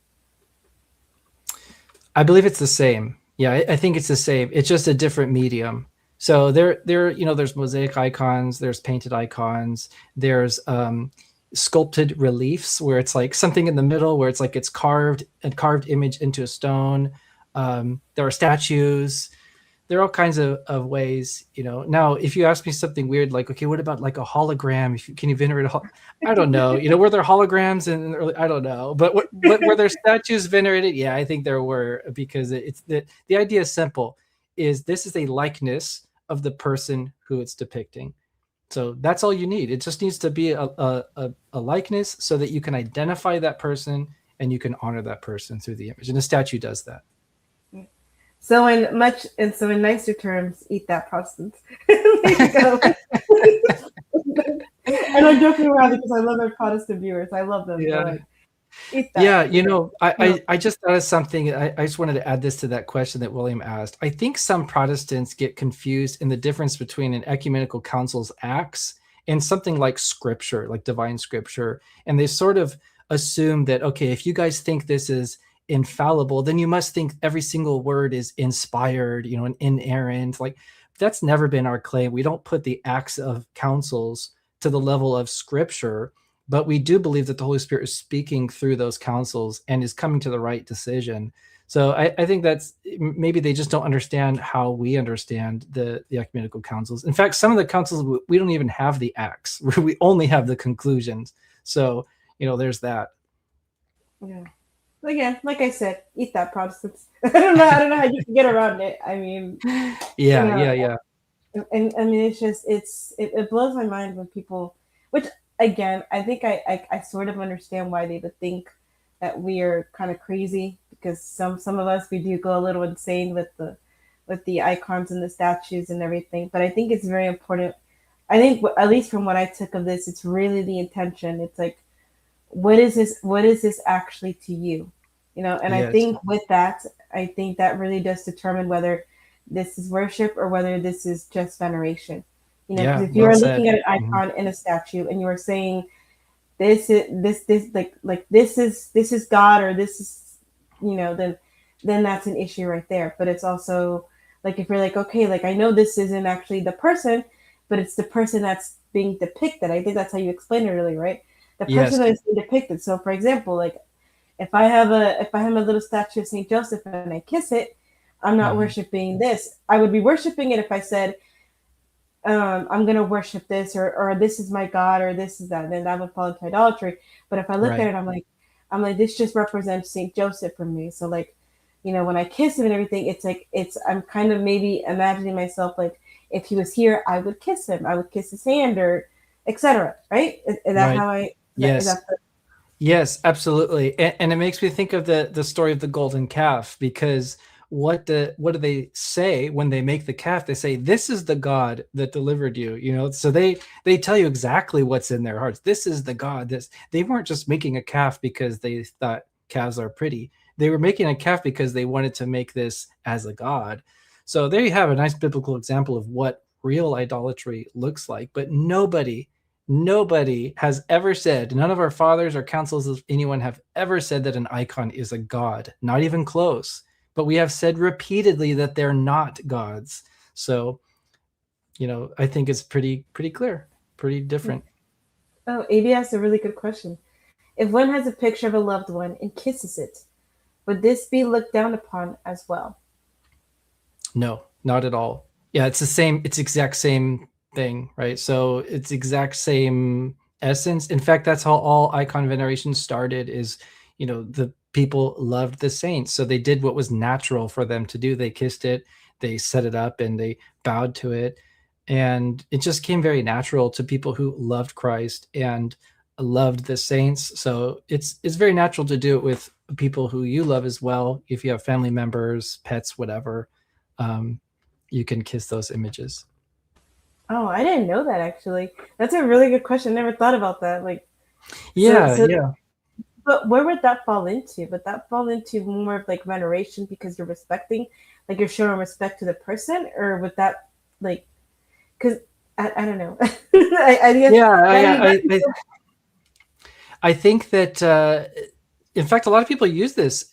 I believe it's the same. Yeah, I think it's the same. It's just a different medium. So there's mosaic icons, there's painted icons, there's sculpted reliefs where it's like something in the middle where it's like it's carved, a carved image into a stone. There are statues. There are all kinds of ways, Now, if you ask me something weird, like, okay, what about like a hologram? Can you venerate I don't know. Were there holograms in early? I don't know. But were there statues venerated? Yeah, I think there were, because it's the idea is simple. This is a likeness of the person who it's depicting. So that's all you need. It just needs to be a likeness so that you can identify that person and you can honor that person through the image. And a statue does that. So in nicer terms, eat that, Protestants. There you go. And I'm joking around because I love our Protestant viewers. I love them. Yeah. Eat that. Yeah, I just thought of something. I just wanted to add this to that question that William asked. I think some Protestants get confused in the difference between an ecumenical council's acts and something like scripture, like divine scripture. And they sort of assume that, okay, if you guys think this is infallible, then you must think every single word is inspired, and inerrant. Like, that's never been our claim. We don't put the acts of councils to the level of scripture, but we do believe that the Holy Spirit is speaking through those councils and is coming to the right decision. So I think that's, maybe they just don't understand how we understand the ecumenical councils. In fact, some of the councils, we don't even have the acts. We only have the conclusions. So, there's that. Yeah. Again, like I said, eat that, Protestants. I don't know how you can get around it. I mean, yeah. And I mean, it blows my mind when people, which again, I think I sort of understand why they would think that we are kind of crazy, because some of us, we do go a little insane with the icons and the statues and everything. But I think it's very important. I think, at least from what I took of this, it's really the intention. It's like, what is this actually to you? And yes. I think with that, I think that really does determine whether this is worship or whether this is just veneration. Because if you are looking at an icon in a statue and you are saying this is this is God, or this is, then that's an issue right there. But it's also like, if you're like, okay, like, I know this isn't actually the person, but it's the person that's being depicted. I think that's how you explained it earlier, right? The person that is being depicted. So, for example, like, if I have a little statue of Saint Joseph and I kiss it, I'm not worshiping this. I would be worshiping it if I said, I'm going to worship this, or this is my God, or this is that. Then that would fall into idolatry. But if I look at it, I'm like, this just represents Saint Joseph for me. So, like, when I kiss him and everything, it's like, I'm kind of maybe imagining myself, like, if he was here, I would kiss him. I would kiss his hand, or etc. Right? Is that how I? Yes. Yes, absolutely. And it makes me think of the story of the golden calf, because what do they say when they make the calf? They say, this is the God that delivered you, so they tell you exactly what's in their hearts. This is the God. They weren't just making a calf because they thought calves are pretty. They were making a calf because they wanted to make this as a God. So there you have a nice biblical example of what real idolatry looks like. But nobody has ever said, none of our fathers or councils of anyone have ever said that an icon is a god, not even close. But we have said repeatedly that they're not gods. So, I think it's pretty clear, pretty different. Oh, AB asked a really good question. If one has a picture of a loved one and kisses it, would this be looked down upon as well? No, not at all. Yeah, it's exact same thing, right? So it's exact same essence. In fact, that's how all icon veneration started, is, the people loved the saints. So they did what was natural for them to do. They kissed it, they set it up, and they bowed to it. And it just came very natural to people who loved Christ and loved the saints. So it's very natural to do it with people who you love as well. If you have family members, pets, whatever, you can kiss those images. Oh, I didn't know that actually. That's a really good question. Never thought about that. Like, so, Yeah, so, yeah. but where would that fall into? Would that fall into more of like veneration because you're respecting, like you're showing respect to the person, or would that like, because I don't know. I guess Yeah, that'd be I think that in fact a lot of people use this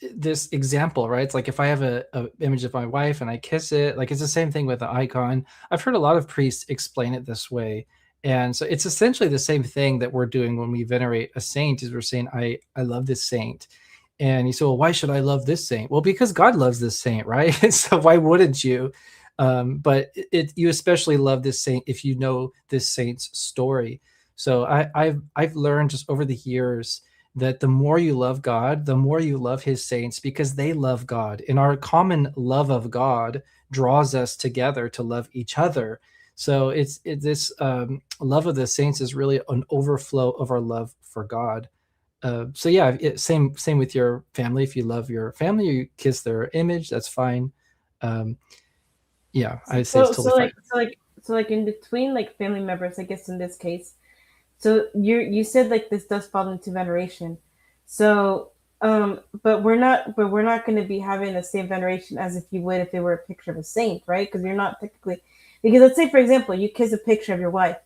example, right? It's like if I have a image of my wife and I kiss it, like it's the same thing with the icon. I've heard a lot of priests explain it this way. And so it's essentially the same thing that we're doing when we venerate a saint, is we're saying, I love this saint. And you say, well, why should I love this saint? Well, because God loves this saint, right? So why wouldn't you? But you especially love this saint if you know this saint's story. So I've learned just over the years that the more you love God, the more you love his saints, because they love God. And our common love of God draws us together to love each other. So it's this love of the saints is really an overflow of our love for God. So yeah, same with your family. If you love your family, you kiss their image, that's fine. Um, yeah, I'd say it's so totally so fine. like so like so like in between like family members, I guess in this case. So you said like this does fall into veneration. So but we're not going to be having the same veneration as if you would if it were a picture of a saint, right? Because you're not technically, because let's say for example you kiss a picture of your wife,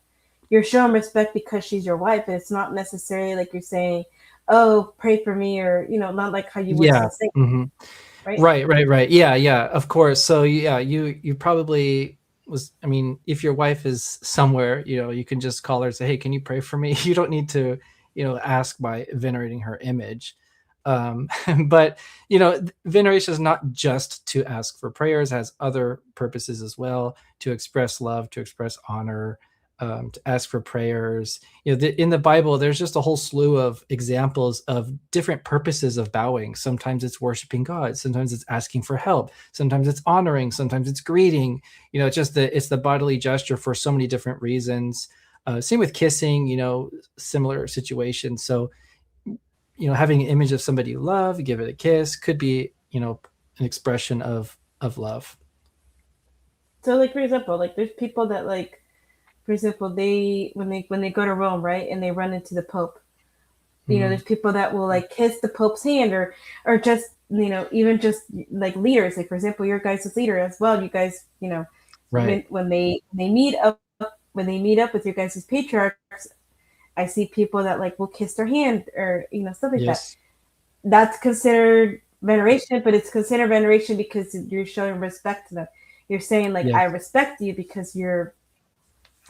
you're showing respect because she's your wife, and it's not necessarily like you're saying, oh, pray for me, or not like how you would to Yeah. a saint, Mhm. right? Right. Yeah, yeah, of course. So yeah, you probably was, I mean, if your wife is somewhere, you can just call her and say, "Hey, can you pray for me?" You don't need to, ask by venerating her image. But veneration is not just to ask for prayers, it has other purposes as well, to express love, to express honor, to ask for prayers. In the Bible, there's just a whole slew of examples of different purposes of bowing. Sometimes it's worshiping God, sometimes it's asking for help, sometimes it's honoring, sometimes it's greeting. It's the bodily gesture for so many different reasons. Same with kissing, similar situations. So having an image of somebody you love, give it a kiss, could be an expression of love. So like for example, like there's people that like, for example, they when they go to Rome, right, and they run into the Pope. Mhm. There's people that will like kiss the Pope's hand, or just even just like leaders. Like for example, your guys' leader as well. You guys, Right. when they meet up with your guys' patriarchs, I see people that like will kiss their hand, or stuff like that. Yes. That's considered veneration, but it's considered veneration because you're showing respect to them. You're saying like I Yes. respect you because you're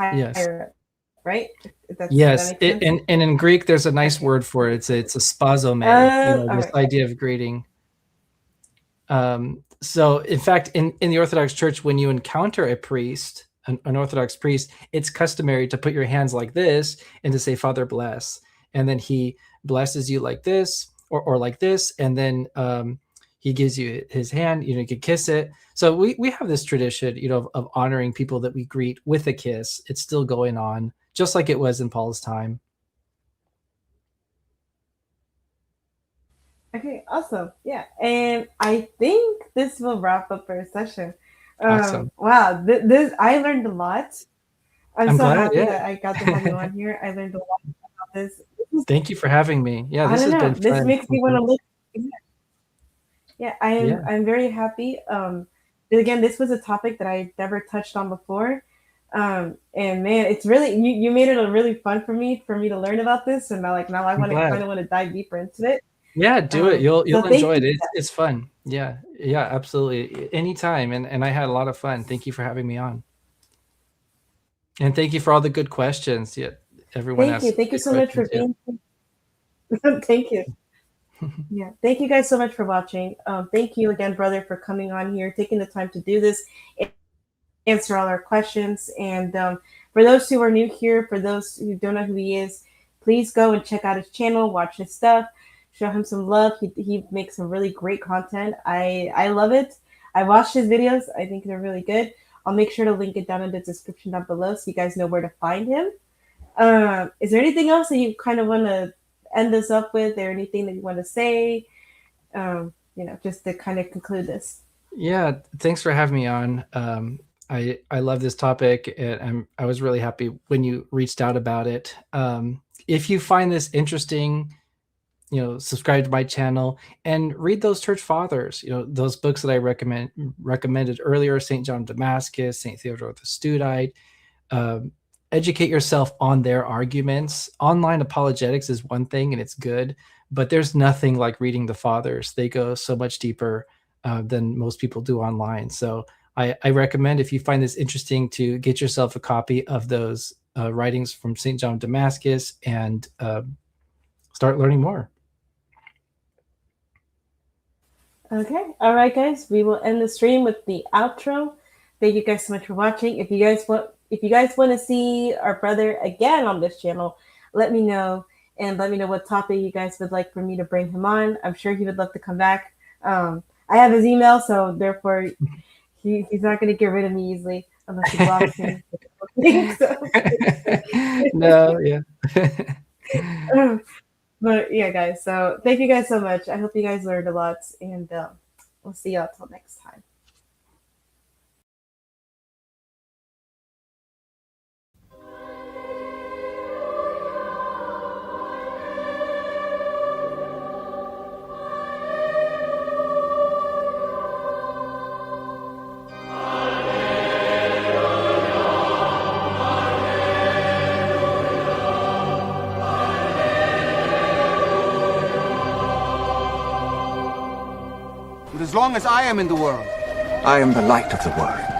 Yes. higher up, right? If that Yes, makes sense. and in Greek, there's a nice Okay. word for it. It's a spasome. All This right. idea of greeting. So, in fact, in the Orthodox Church, when you encounter a priest, an Orthodox priest, it's customary to put your hands like this and to say, "Father bless," and then he blesses you like this, or like this, and then he gives you his hand. You can kiss it. So we have this tradition, of honoring people that we greet with a kiss. It's still going on, just like it was in Paul's time. Okay, awesome. Yeah, and I think this will wrap up our session. Awesome. Wow, this I learned a lot. I'm I'm so glad. happy Yeah. that I got to have you on here. I learned a lot about this. Thank you for having me. Yeah, I this don't has know. been This fun. makes me want to look. Yeah, I am. Yeah. I'm very happy. But again, this was a topic that I never touched on before. And man, it's really you made it a really fun for me to learn about this, and now I I'm want to glad. kind of want to dive deeper into it. Yeah, do it. So You'll thank enjoy it. you. It's fun. Yeah. Yeah, absolutely. Anytime. And I had a lot of fun. Thank you for having me on. And thank you for all the good questions. Yeah, everyone Thank you. asked Thank you good so much for questions. Yeah. being. Thank you. Yeah, thank you guys so much for watching. Thank you again, brother, for coming on here, taking the time to do this, and answer all our questions. And for those who are new here, for those who don't know who he is, please go and check out his channel, watch his stuff, show him some love. He makes some really great content. I love it. I watched his videos. I think they're really good. I'll make sure to link it down in the description down below so you guys know where to find him. Is there anything else that you kind of want to end this up with, or anything that you want to say? just to kind of conclude this. Yeah, thanks for having me on. I love this topic, and I was really happy when you reached out about it. If you find this interesting, subscribe to my channel and read those church fathers. Those books that I recommended earlier: Saint John of Damascus, Saint Theodore the Studite. Educate yourself on their arguments. Online apologetics is one thing, and it's good, but there's nothing like reading the fathers. They go so much deeper than most people do online. So I recommend, if you find this interesting, to get yourself a copy of those writings from St. John of Damascus and start learning more. Okay. All right, guys. We will end the stream with the outro. Thank you guys so much for watching. If you guys want to see our brother again on this channel, let me know, and let me know what topic you guys would like for me to bring him on. I'm sure he would love to come back. I have his email, so therefore he's not going to get rid of me easily unless he blocks me. No, yeah. But yeah, guys. So thank you guys so much. I hope you guys learned a lot, and we'll see y'all till next time. But as long as I am in the world, I am the light of the world.